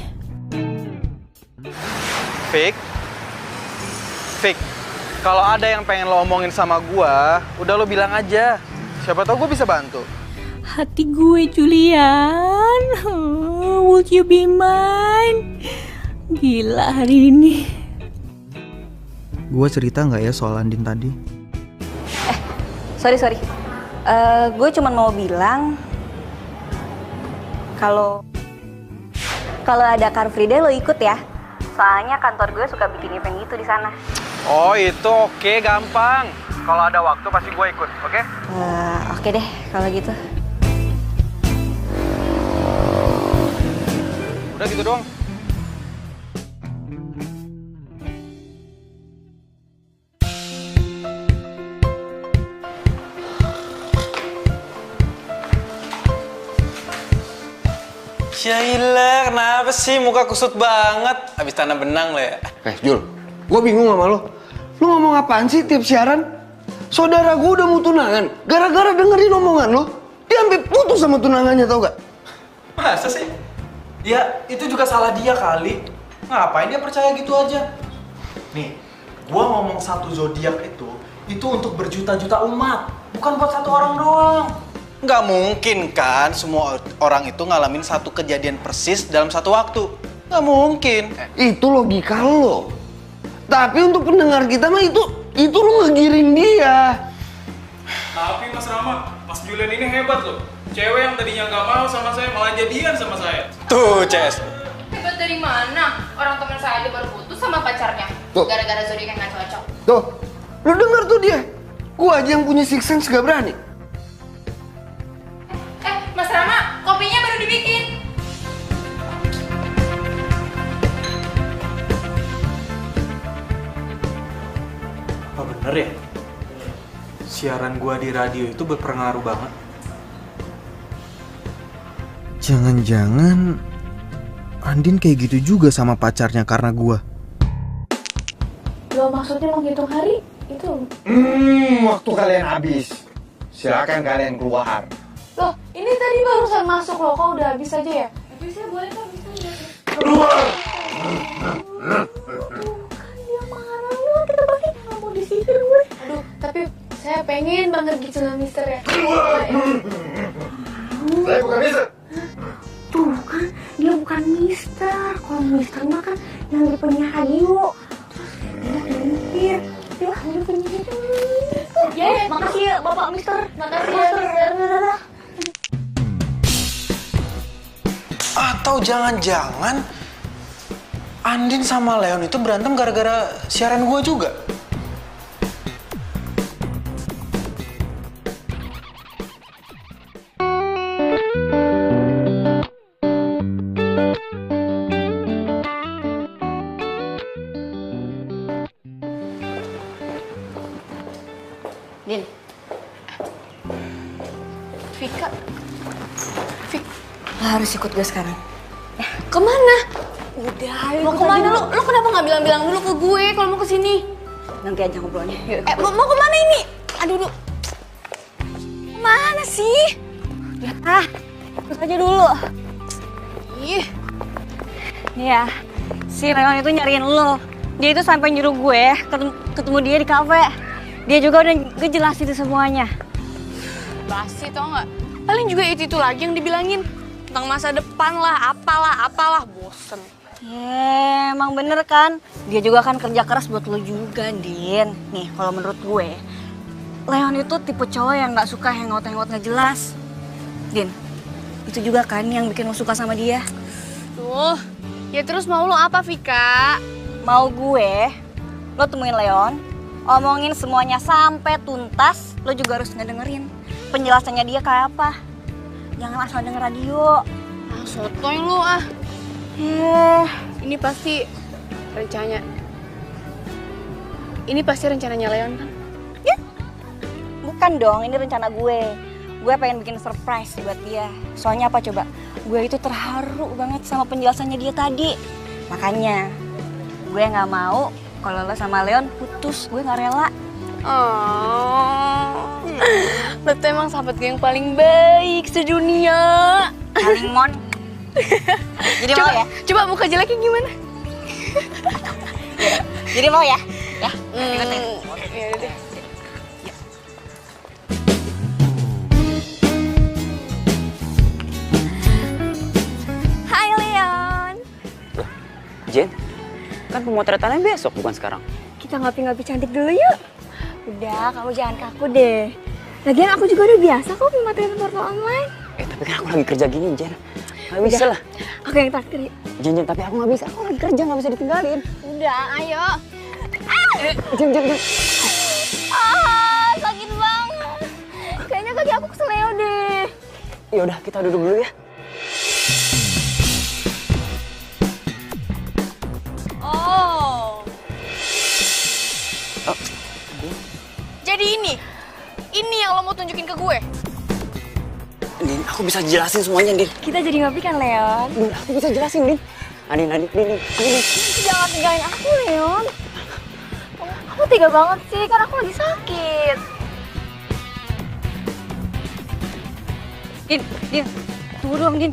E: Fik. Fik. Kalau ada yang pengen lo omongin sama gua, udah lo bilang aja. Siapa tahu gue bisa bantu.
L: Hati gue, Julian. Would you be mine? Gila hari ini.
D: Gue cerita nggak ya soal Andin tadi?
C: Sorry. Gue cuma mau bilang kalau ada Car Free Day lo ikut ya. Soalnya kantor gue suka bikin event gitu di sana.
E: Oh itu oke, gampang. Kalau ada waktu pasti gue ikut, oke?
C: Oke deh kalau gitu.
E: Udah gitu doang. Yaelah, kenapa sih muka kusut banget? Abis tanam benang lo ya?
K: Jul, gue bingung sama lo. Lo ngomong apaan sih tiap siaran? Saudara gue udah mau tunangan. Gara-gara dengerin omongan lo, dia sampai putus sama tunangannya, tau gak?
I: Masa sih? Ya, itu juga salah dia kali. Ngapain dia percaya gitu aja? Nih, gua ngomong satu zodiak itu untuk berjuta-juta umat, bukan buat satu orang doang.
E: Nggak mungkin kan semua orang itu ngalamin satu kejadian persis dalam satu waktu. Nggak mungkin.
K: Itu logika lo. Tapi untuk pendengar kita mah itu lo ngegiring dia.
I: Tapi Mas Rama, Mas Julian ini hebat loh. Cewek yang tadinya nggak mau sama saya malah jadian sama saya.
E: Tuh, Ces.
B: Hebat dari mana? Orang teman saya aja baru putus sama pacarnya.
K: Tuh.
B: Gara-gara zodiak yang nggak cocok.
K: Tuh, lo denger tuh dia. Gua aja yang punya six sense gak berani.
B: Mas Rama, kopinya baru dibikin.
I: Apa bener ya? Siaran gua di radio itu berpengaruh banget.
D: Jangan-jangan Andin kayak gitu juga sama pacarnya karena gua.
B: Lo maksudnya menghitung hari? Itu?
K: Waktu kalian habis. Silakan kalian keluar.
B: Loh, ini tadi barusan masuk loh, kok udah habis aja ya? Habis ya, boleh kan? Bisa ya?
K: Keluar!
B: Dia marah loh, kita balik nggak mau disihir gue. Aduh, tapi saya pengen banget gitu sama Mister ya.
K: Keluar! Saya bukan Mister.
F: Tuh kan, dia bukan Mister. Kalau Mister mah kan yang di penyiar radio. Terus dia mikir, dia di penyiar. Ya, makasih ya Bapak Mister.
B: Makasih ya, Mister.
E: Atau jangan-jangan Andin sama Leon itu berantem gara-gara siaran gue juga?
C: Din.
B: Vika.
C: Lo harus ikut gue sekarang.
B: Ya, kemana?
C: Udah,
B: Mau kemana lu? Lu kenapa nggak bilang-bilang dulu ke gue kalau mau kesini?
C: Nanti aja ngobrolnya. Yuk.
B: Mau kemana ini? Aduh, mana sih?
C: Lihat ikut aja dulu.
B: Ih.
C: Iya, si Leon itu nyariin lo. Dia itu sampai nyuruh gue ketemu dia di kafe. Dia juga udah ngejelasin itu semuanya.
B: Basi tau nggak? Paling juga itu lagi yang dibilangin tentang masa depan lah, apalah, bosen.
C: Emang bener kan? Dia juga kan kerja keras buat lo juga, Din. Nih, kalau menurut gue, Leon itu tipe cowok yang nggak suka hangout nggak jelas. Din, itu juga kan yang bikin lo suka sama dia.
B: Tuh, ya terus mau lo apa, Vika?
C: Mau gue, lo temuin Leon, omongin semuanya sampai tuntas. Lo juga harus ngedengerin penjelasannya dia kayak apa. Jangan asal denger radio.
B: Ah, sotoy lo ah. Ini pasti rencananya Leon kan?
C: Ya, bukan dong, ini rencana gue. Gue pengen bikin surprise buat dia. Soalnya apa coba? Gue itu terharu banget sama penjelasannya dia tadi. Makanya gue nggak mau kalau lo sama Leon putus. Gue nggak rela.
B: Oh, lo tuh emang sahabat gue yang paling baik sedunia.
C: Paling mon. Jadi
B: coba,
C: mau ya?
B: Coba muka jeleknya gimana?
C: Jadi mau ya? Ya,
B: ya udah deh.
C: Hai Leon.
G: Jen, kan pemotretannya besok bukan sekarang.
F: Kita ngopi-ngopi cantik dulu yuk. Udah, kamu jangan kaku deh. Lagian aku juga udah biasa kok pemotretan portal online.
G: Tapi kan aku lagi kerja gini, Jen. Gak bisa lah.
F: Aku yang traktir.
G: Jen, tapi aku gak bisa. Aku lagi kerja, gak bisa ditinggalin.
F: Udah, ayo.
G: Jen.
F: Sakit banget. Kayaknya kaki aku keseleo deh.
G: Yaudah, kita duduk dulu ya.
B: Oh. Jadi ini yang lo mau tunjukin ke gue?
G: Din, aku bisa jelasin semuanya, Din.
F: Kita jadi ngopi kan, Leon?
G: Din, aku bisa jelasin, Din. Din.
F: Jangan tinggalin aku, Leon. Kamu tega banget sih, kan aku lagi sakit.
C: Din, tunggu dong, Din.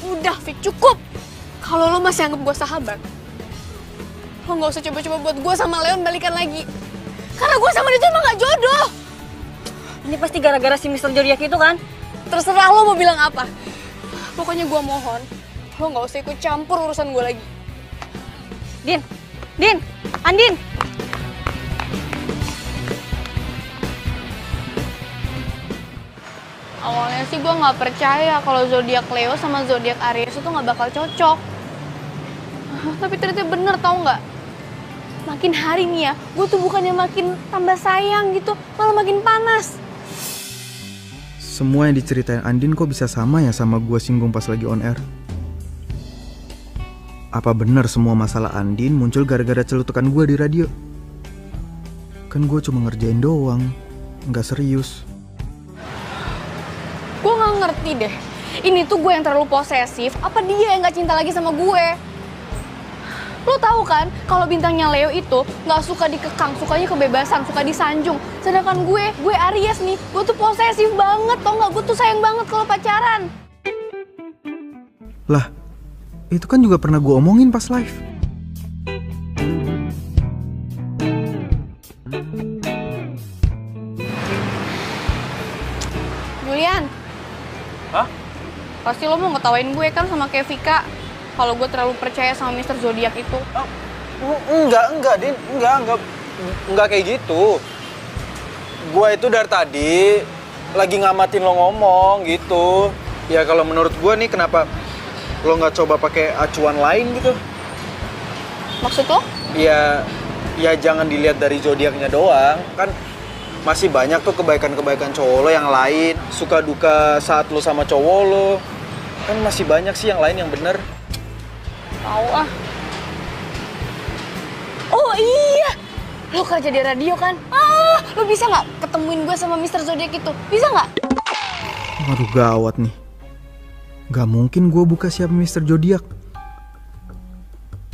B: Udah, Fik, cukup. Kalau lo masih anggap gue sahabat, lo nggak usah coba-coba buat gue sama Leon balikan lagi. Karena gue sama dia tuh emang gak jodoh.
C: Ini pasti gara-gara si Mr. Zodiac itu kan?
B: Terserah lo mau bilang apa. Pokoknya gue mohon, lo nggak usah ikut campur urusan gue lagi.
C: Din, Andin.
B: Awalnya sih gue nggak percaya kalau zodiak Leo sama zodiak Aries itu nggak bakal cocok. Tapi ternyata bener, tau nggak? Makin hari nih ya, gue tuh bukannya makin tambah sayang gitu, malah makin panas.
D: Semua yang diceritain Andin kok bisa sama ya sama gue singgung pas lagi on air? Apa benar semua masalah Andin muncul gara-gara celutukan gue di radio? Kan gue cuma ngerjain doang, nggak serius.
B: Gue nggak ngerti deh, ini tuh gue yang terlalu posesif, apa dia yang nggak cinta lagi sama gue? Lo tahu kan, kalau bintangnya Leo itu nggak suka dikekang, sukanya kebebasan, suka disanjung. Sedangkan gue Aries nih, gue tuh posesif banget, tau nggak? Gue tuh sayang banget kalau pacaran.
D: Lah, itu kan juga pernah gue omongin pas live.
B: Julian.
E: Hah?
B: Pasti lo mau ngetawain gue kan sama kayak Vika. Kalau gue terlalu percaya sama Mr. Zodiac itu.
E: Enggak, Din. Enggak kayak gitu. Gua itu dari tadi lagi ngamatin lo ngomong gitu. Ya kalau menurut gua nih kenapa lo nggak coba pakai acuan lain gitu?
B: Maksud lo?
E: Ya jangan dilihat dari zodiaknya doang. Kan masih banyak tuh kebaikan-kebaikan cowok lo yang lain. Suka duka saat lo sama cowok lo. Kan masih banyak sih yang lain yang bener.
B: Tahu ah. Oh iya, lo kerja di radio kan? Lo bisa nggak ketemuin gue sama Mr. Zodiac itu? Bisa nggak?
D: Waduh gawat nih. Gak mungkin gue buka siapa Mr. Zodiac.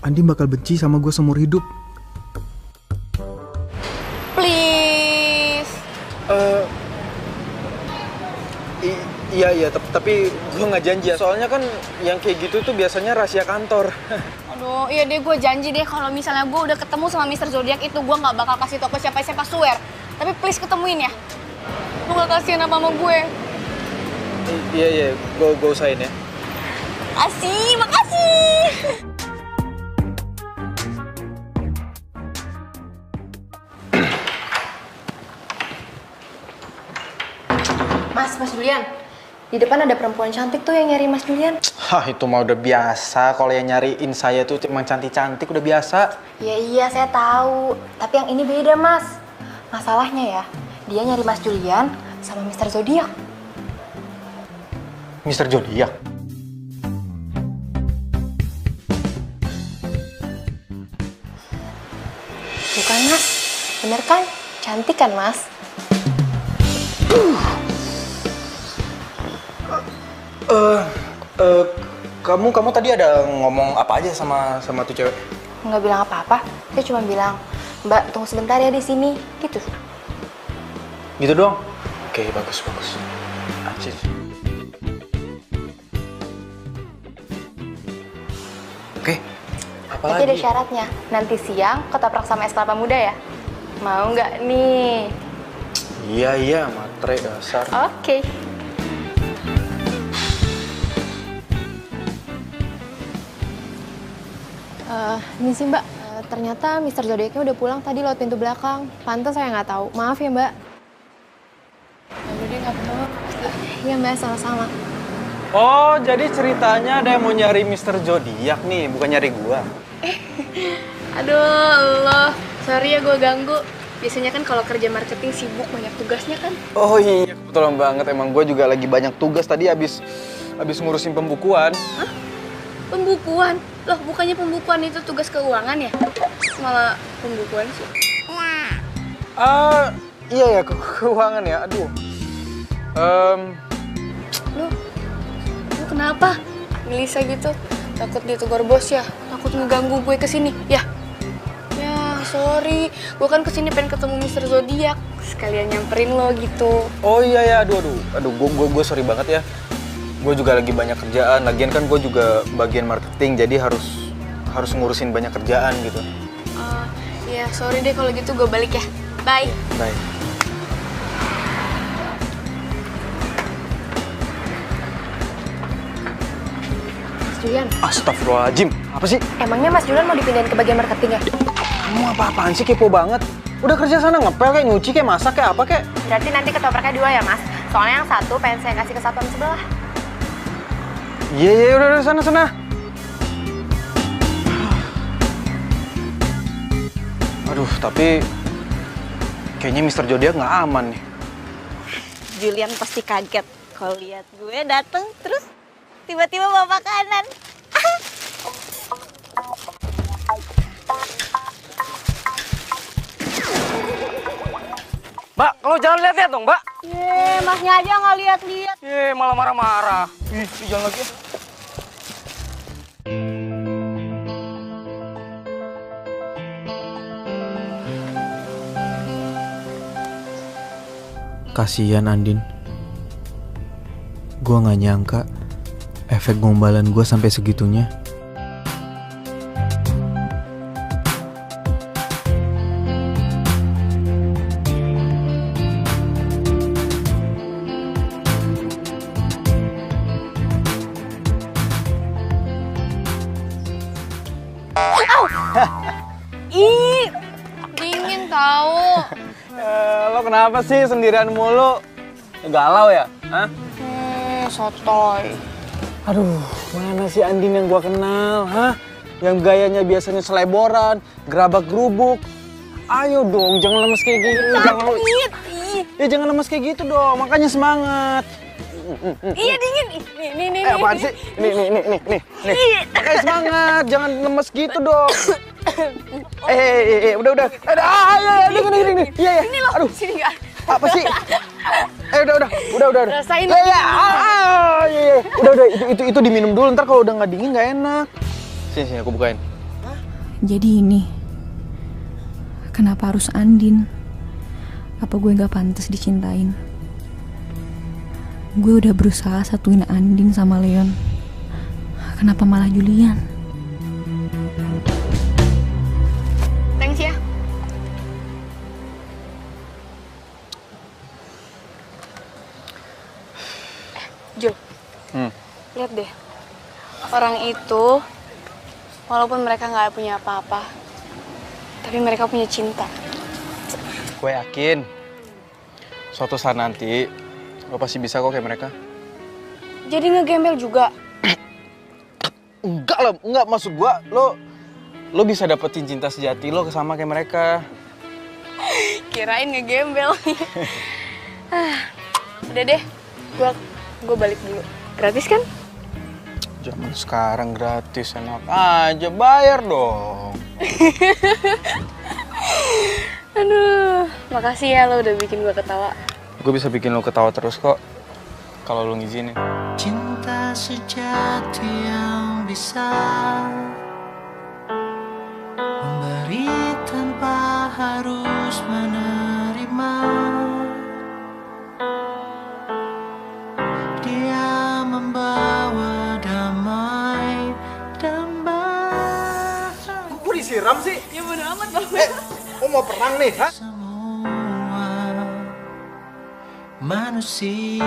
D: Andi bakal benci sama gue seumur hidup.
B: Please.
I: Iya, tapi gue nggak janji ya. Soalnya kan yang kayak gitu tuh biasanya rahasia kantor.
B: Aduh, iya deh, gue janji deh kalau misalnya gue udah ketemu sama Mr. Zodiac itu, gue nggak bakal kasih tau ke siapa-siapa, swear. Tapi please ketemuin ya. Lu gak kasihan apa sama gue?
I: Iya, gue usahain ya.
B: Makasih.
N: Mas Julian, di depan ada perempuan cantik tuh yang nyari Mas Julian.
I: Hah, itu mah udah biasa. Kalau yang nyariin saya tuh emang cantik-cantik, udah biasa.
N: Iya, saya tahu. Tapi yang ini beda, Mas. Masalahnya ya, dia nyari Mas Julian sama Mr. Zodiac.
I: Mr. Zodiac?
N: Bukan, Mas. Bener kan? Cantik kan, Mas?
I: Kamu tadi ada ngomong apa aja sama tuh cewek?
N: Nggak bilang apa-apa. Saya cuma bilang, Mbak, tunggu sebentar ya di sini. Gitu.
I: Gitu doang? Oke, bagus. Anjir. Oke, apa
N: Tapi
I: lagi?
N: ada syaratnya. Nanti siang ketoprak sama es kelapa muda ya. Mau nggak nih?
I: Iya, matre dasar.
N: Oke. Ini sih Mbak, ternyata Mr. Zodiac-nya udah pulang tadi lewat pintu belakang. Pantes saya nggak tahu. Maaf ya Mbak.
B: Udah deh, nggak apa-apa.
N: Iya Mbak, sama-sama.
I: Oh, jadi ceritanya ada yang mau nyari Mr. Zodiac nih, bukan nyari gua.
B: Aduh, Allah. Sorry ya gue ganggu. Biasanya kan kalau kerja marketing sibuk, banyak tugasnya kan.
I: Oh iya, kebetulan banget. Emang gua juga lagi banyak tugas tadi abis ngurusin pembukuan.
B: Hah? Pembukuan? Loh, bukannya pembukuan itu tugas keuangan ya? Malah pembukuan sih.
I: Iya ya, keuangan ya. Aduh.
B: Lu kenapa? Gelisah gitu? Takut ditegur bos ya? Takut ngeganggu gue kesini? Ya? Ya, sorry. Gue kan kesini pengen ketemu Mr. Zodiac. Sekalian nyamperin lo gitu.
I: Oh iya ya, aduh, gue sorry banget ya. Gue juga lagi banyak kerjaan. Lagian kan gue juga bagian marketing, jadi harus ngurusin banyak kerjaan gitu.
B: Ya, sorry deh kalau gitu, gue balik ya. Bye.
I: Bye.
N: Mas Julian.
I: Astagfirullahaladzim. Apa sih?
N: Emangnya Mas Julian mau dipindahin ke bagian marketing ya?
I: Kamu apa-apaan sih, kepo banget. Udah kerja sana ngepel kayak nyuci kayak masak kayak apa kayak.
N: Berarti nanti ketopraknya 2 ya Mas? Soalnya yang satu pengen saya kasih ke satuan sebelah.
I: Iya, udah sana. Aduh, tapi kayaknya Mr. Zodiac nggak aman nih.
C: Julian pasti kaget kalau lihat gue dateng terus tiba-tiba bawa makanan.
G: Mbak, kalau jangan lihat-lihat dong, Mbak.
C: Masnya aja nggak lihat-lihat.
G: Malah marah-marah. Jangan lagi ya.
D: Kasian Andin. Gue gak nyangka efek gombalan gue sampai segitunya.
B: Ih, dingin tahu.
I: Lo kenapa sih sendirian mulu? Galau ya? Hah?
B: Sotoy.
I: Aduh, mana sih Andin yang gua kenal? Hah? Yang gayanya biasanya seleboran, gerabak gerubuk. Ayo dong, jangan lemes kayak gitu. Jangan lemes kayak gitu dong, makanya semangat.
B: Iya dingin. Nih.
I: Apaan sih? Nih. Makanya semangat, jangan lemes gitu dong. Udah. Dingin. Iya.
B: Ini loh,
I: Aduh.
B: sini nggak?
I: Apa sih? Udah.
B: Rasain.
I: Iya. Udah. Itu diminum dulu, ntar kalau udah nggak dingin nggak enak. Sini, aku bukain.
L: Jadi ini, kenapa harus Andin? Apa gue nggak pantas dicintain? Gue udah berusaha satuin Andin sama Leon. Kenapa malah Julian?
B: Thanks ya. Jul, lihat deh. Orang itu, walaupun mereka nggak punya apa-apa, tapi mereka punya cinta.
I: Gue yakin suatu saat nanti lo pasti bisa kok kayak mereka.
B: Jadi ngegembel juga.
I: Enggak lah, enggak, maksud gue lo bisa dapetin cinta sejati lo sama kayak mereka.
B: Kirain ngegembel. Udah deh, gue balik dulu. Gratis kan?
I: Zaman sekarang gratis, enak aja, bayar dong.
B: Aduh, makasih ya lo udah bikin gue ketawa.
I: Gue bisa bikin lo ketawa terus kok, kalau lo ngizinin.
M: Cinta sejati yang bisa memberi tanpa harus menerima. Dia membawa damai dan bahagia.
E: Kok disiram sih?
B: Ya bodo amat Bang.
E: Oh mau perang nih, ha?
M: Semua manusia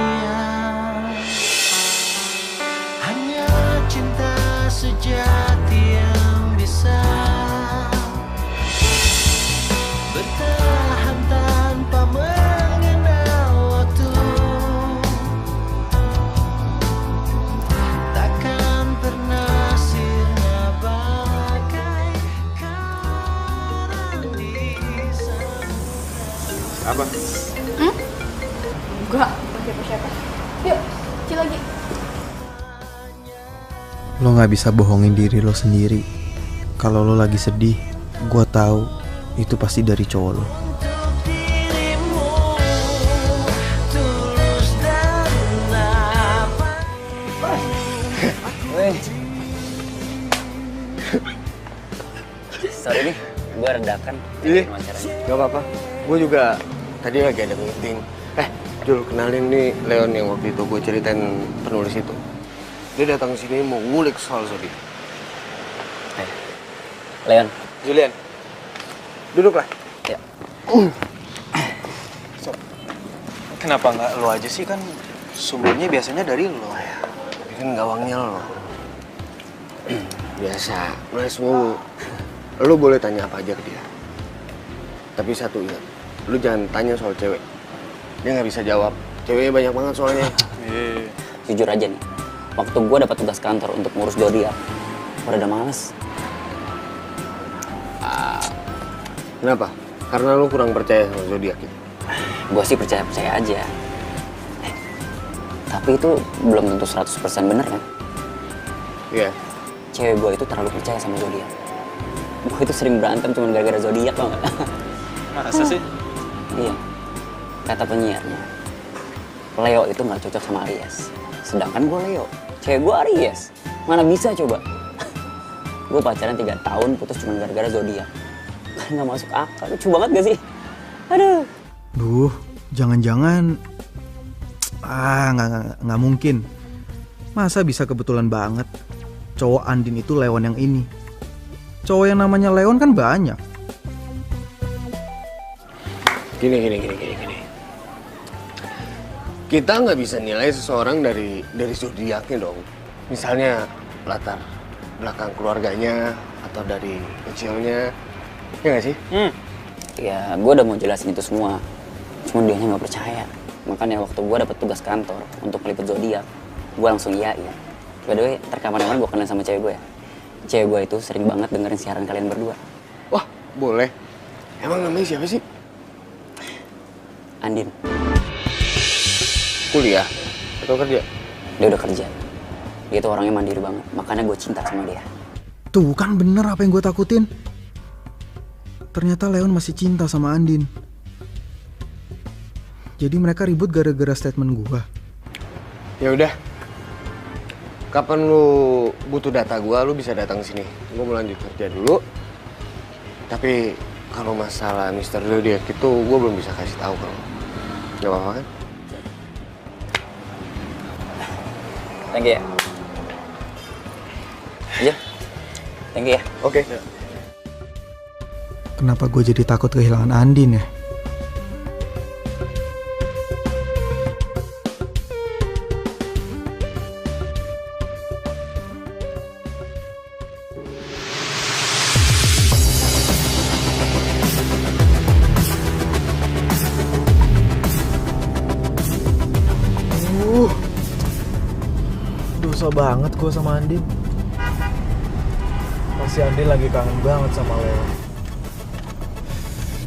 M: hanya cinta sejati yang bisa bertahan tanpa mengenal waktu. Takkan pernah sirna bagai karang di samudra.
E: Apa?
B: Enggak, siapa-siapa. Yuk, Ci lagi.
D: Lo gak bisa bohongin diri lo sendiri. Kalau lo lagi sedih, gue tahu itu pasti dari cowok lo.
G: Sorry nih, gue redakan.
K: Iya, gak apa-apa. Gue juga tadi lagi ada meeting. Jul, kenalin nih Leon yang waktu itu gue ceritain penulis itu. Dia datang ke sini mau ngulik soal zodiak.
G: Leon.
K: Julian, duduklah.
G: Ya.
I: So, kenapa nggak lo aja sih, kan sumbernya biasanya dari lo.
K: Tapi kan gawangnya lo. Biasa, nulis mulu. Lo boleh tanya apa aja ke dia. Tapi satu ingat, lo jangan tanya soal cewek. Dia nggak bisa jawab. Ceweknya banyak banget soalnya.
G: Jujur aja nih, waktu gue dapat tugas kantor untuk ngurus zodiak, gue udah males.
K: Kenapa? Karena lo kurang percaya sama zodiak itu.
G: Gue sih percaya-percaya aja. Tapi itu belum tentu 100% bener kan?
K: Iya.
G: Cewek gue itu terlalu percaya sama zodiak. Gue itu sering berantem cuma gara-gara zodiak, tau gak?
I: Masa sih?
G: Iya. Kata penyiarnya, Leo itu nggak cocok sama Aries. Sedangkan gue Leo, cewek gue Aries. Mana bisa coba? Gue pacaran 3 tahun, putus cuma gara-gara zodiak. Kan nggak masuk akal, lucu banget gak sih? Aduh.
D: Duh, jangan-jangan... nggak mungkin. Masa bisa kebetulan banget cowok Andin itu Leon yang ini? Cowok yang namanya Leon kan banyak.
K: Gini. Kita nggak bisa nilai seseorang dari zodiaknya dong. Misalnya latar belakang keluarganya atau dari kecilnya, ya nggak sih?
G: Ya, gue udah mau jelasin itu semua. Cuma dianya nggak percaya. Makanya waktu gue dapet tugas kantor untuk meliput zodiak, gue langsung iyain. By the way, rekaman-rekaman gue kenal sama cewek gue ya. Cewek gue itu sering banget dengerin siaran kalian berdua.
K: Wah, boleh. Emang namanya siapa sih?
G: Andin.
K: Kuliah atau kerja?
G: Dia udah kerja. Dia tuh orangnya mandiri banget. Makanya gue cinta sama dia.
D: Tuh kan bener apa yang gue takutin. Ternyata Leon masih cinta sama Andin. Jadi mereka ribut gara-gara statement gue.
K: Ya udah. Kapan lu butuh data gua, lu bisa datang sini. Gua mau lanjut kerja dulu. Tapi kalau masalah Mr. Zodiac itu gua belum bisa kasih tahu kalau. Gak apa-apa kan?
G: Thank you ya. Iya. Thank you ya.
I: Oke.
D: Kenapa gue jadi takut kehilangan Andin ya?
I: Dosa banget gue sama Andin. Pasti Andin lagi kangen banget sama Leo.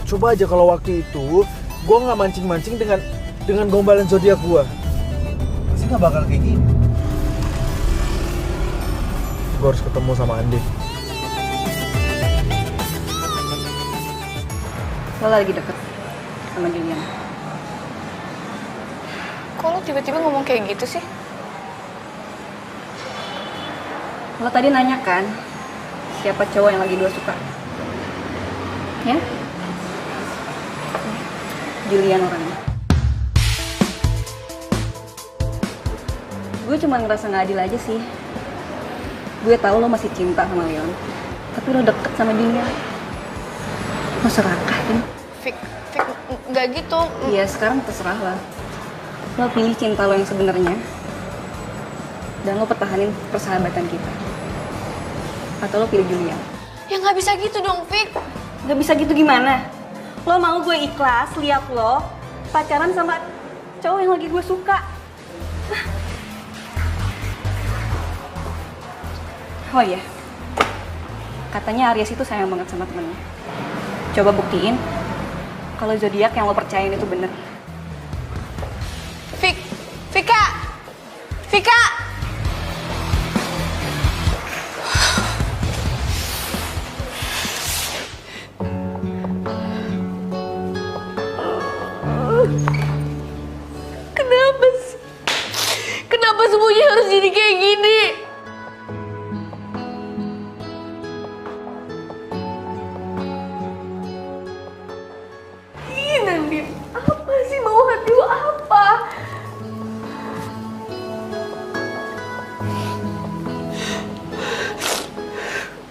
I: Coba aja kalau waktu itu gue nggak mancing-mancing dengan gombalan zodiak gue, pasti nggak bakal kayak gini. Gue harus ketemu sama Andin.
C: Lo lagi deket sama Julian.
B: Kok lo tiba-tiba ngomong kayak gitu sih?
C: Lo tadi nanya kan, siapa cowok yang lagi 2 suka? Ya? Julian orangnya. Gue cuma ngerasa nggak adil aja sih. Gue tahu lo masih cinta sama Leon, tapi lo deket sama dia. Lo serakah kan?
B: Fik, nggak gitu.
C: Iya, sekarang terserah lah. Lo pilih cinta lo yang sebenarnya, dan lo pertahanin persahabatan kita. Atau lo pilih Julian.
B: Ya nggak bisa gitu dong, Fik.
C: Nggak bisa gitu gimana? Lo mau gue ikhlas lihat lo pacaran sama cowok yang lagi gue suka? Oh iya, katanya Aries itu sayang banget sama temennya. Coba buktiin kalau zodiak yang lo percayain itu bener.
B: Vika! Kenapa sih? Kenapa semuanya harus jadi kayak gini? Ih, Nandin, apa sih mau hati lo apa?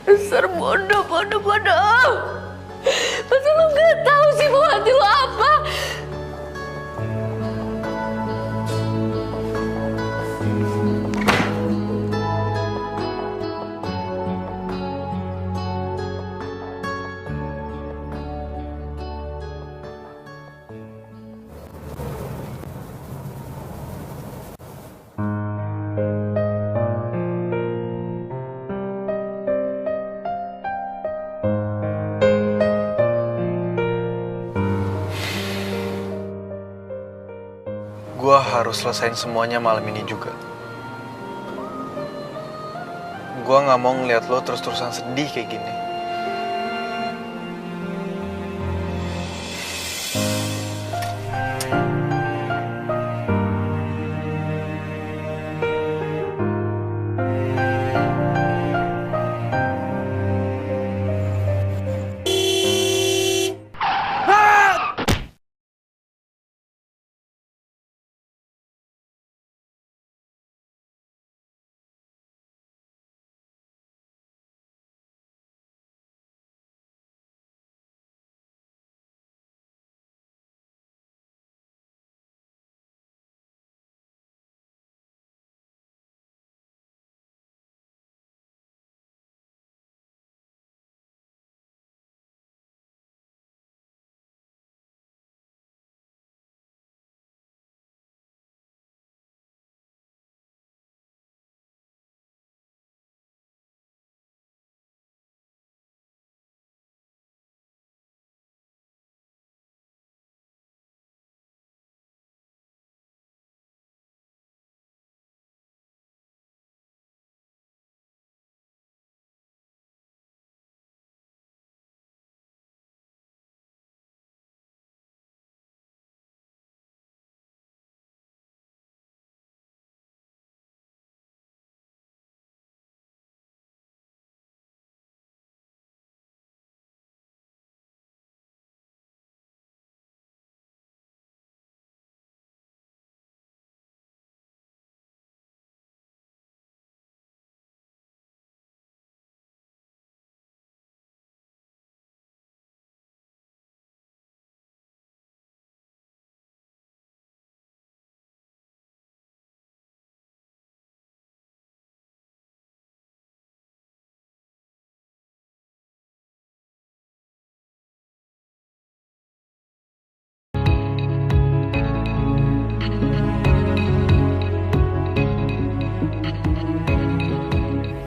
B: Dasar bodoh. Masa lo gak tahu sih mau hati lo apa?
E: Gua harus selesain semuanya malam ini juga. Gua nggak mau ngeliat lo terus-terusan sedih kayak gini.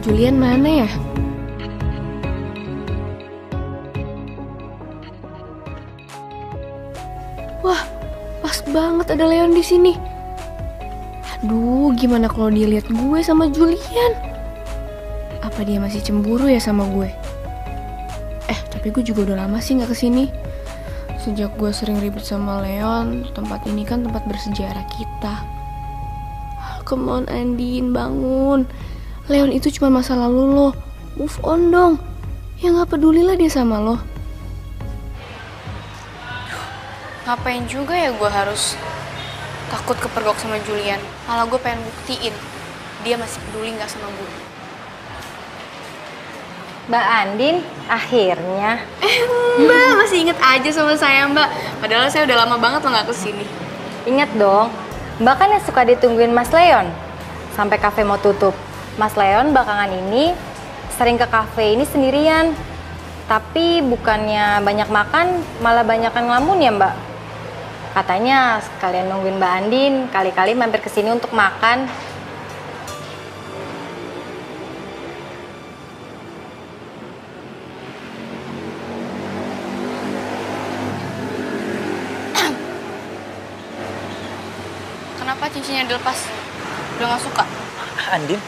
B: Julian mana ya? Wah, pas banget ada Leon di sini. Aduh, gimana kalau dia lihat gue sama Julian? Apa dia masih cemburu ya sama gue? Tapi gue juga udah lama sih nggak kesini. Sejak gue sering ribet sama Leon, tempat ini kan tempat bersejarah kita. Come on Andin, bangun. Leon itu cuma masa lalu lo. Move on dong. Ya nggak pedulilah dia sama lo. Ngapain juga ya gue harus takut kepergok sama Julian? Malah gue pengen buktiin dia masih peduli nggak sama gue.
N: Mbak Andin, akhirnya.
B: Mbak masih inget aja sama saya Mbak. Padahal saya udah lama banget lo nggak kesini.
N: Ingat dong, Mbak kan yang suka ditungguin Mas Leon sampai kafe mau tutup. Mas Leon belakangan ini sering ke kafe ini sendirian. Tapi bukannya banyak makan, malah banyakan ngelamun ya Mbak. Katanya sekalian nungguin Mbak Andin, kali-kali mampir ke sini untuk makan.
B: Kenapa cincinnya dilepas? Udah gak suka?
G: Andin?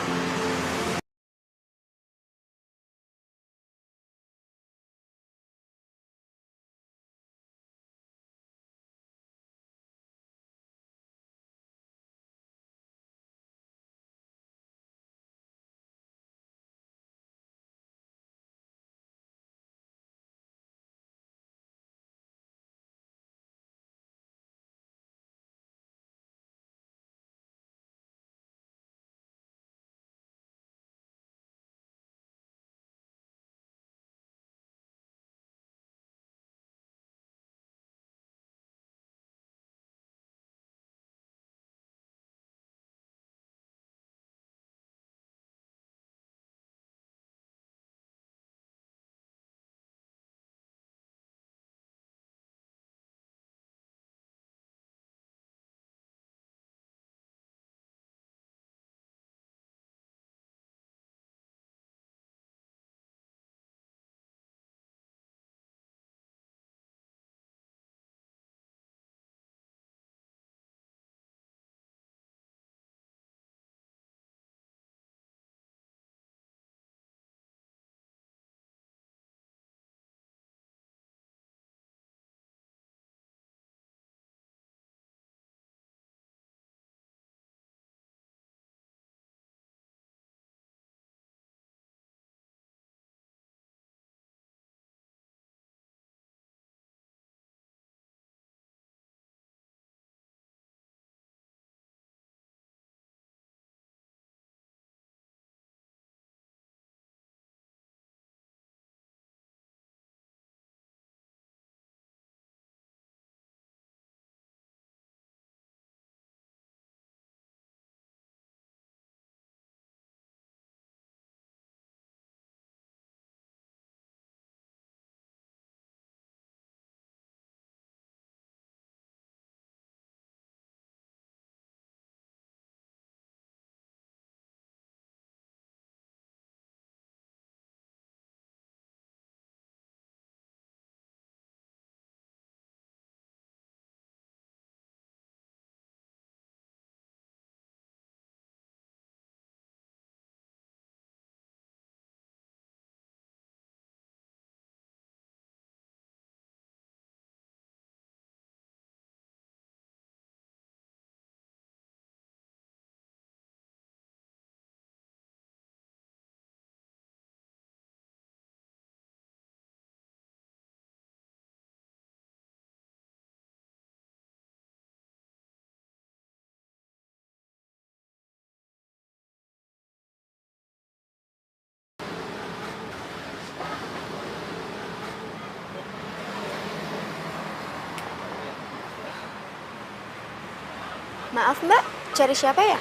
B: Maaf Mbak, cari siapa ya?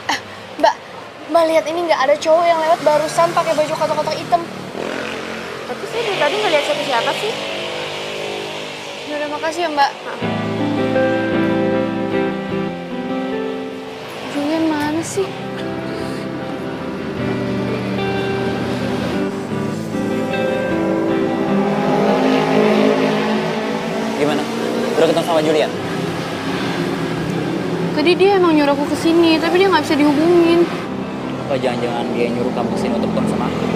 B: Mbak lihat ini nggak ada cowok yang lewat barusan pakai baju kotak-kotak hitam. Tapi saya dari tadi nggak lihat siapa-siapa sih. Yaudah makasih ya Mbak. Julian mana sih?
G: sama Julian?
B: Tadi dia emang nyuruh aku kesini, tapi dia nggak bisa dihubungin.
G: Apa jangan-jangan dia nyuruh kamu kesini untuk ketemu sama aku?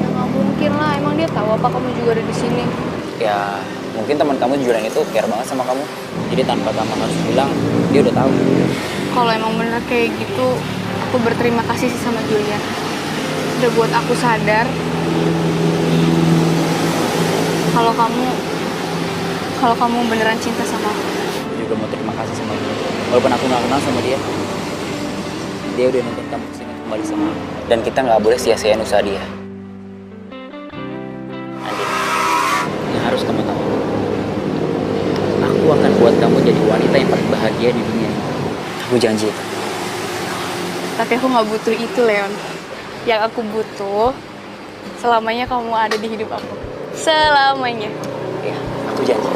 B: Ya nggak mungkin lah, emang dia tahu apa kamu juga ada di sini.
G: Ya, mungkin teman kamu Julian itu care banget sama kamu. Jadi tanpa kamu harus bilang, dia udah tahu.
B: Kalau emang bener kayak gitu, aku berterima kasih sih sama Julian. Udah buat aku sadar kalau kamu beneran cinta sama aku.
G: Aku juga mau terima kasih sama dia. Walaupun aku nggak kenal sama dia udah nonton kamu kesini kembali sama aku. Dan kita nggak boleh sia-siain usaha dia. Andin, yang harus kamu tahu, aku akan buat kamu jadi wanita yang paling bahagia di dunia ini. Aku janji itu.
B: Tapi aku nggak butuh itu, Leon. Yang aku butuh, selamanya kamu ada di hidup aku. Selamanya.
G: Ya, aku janji.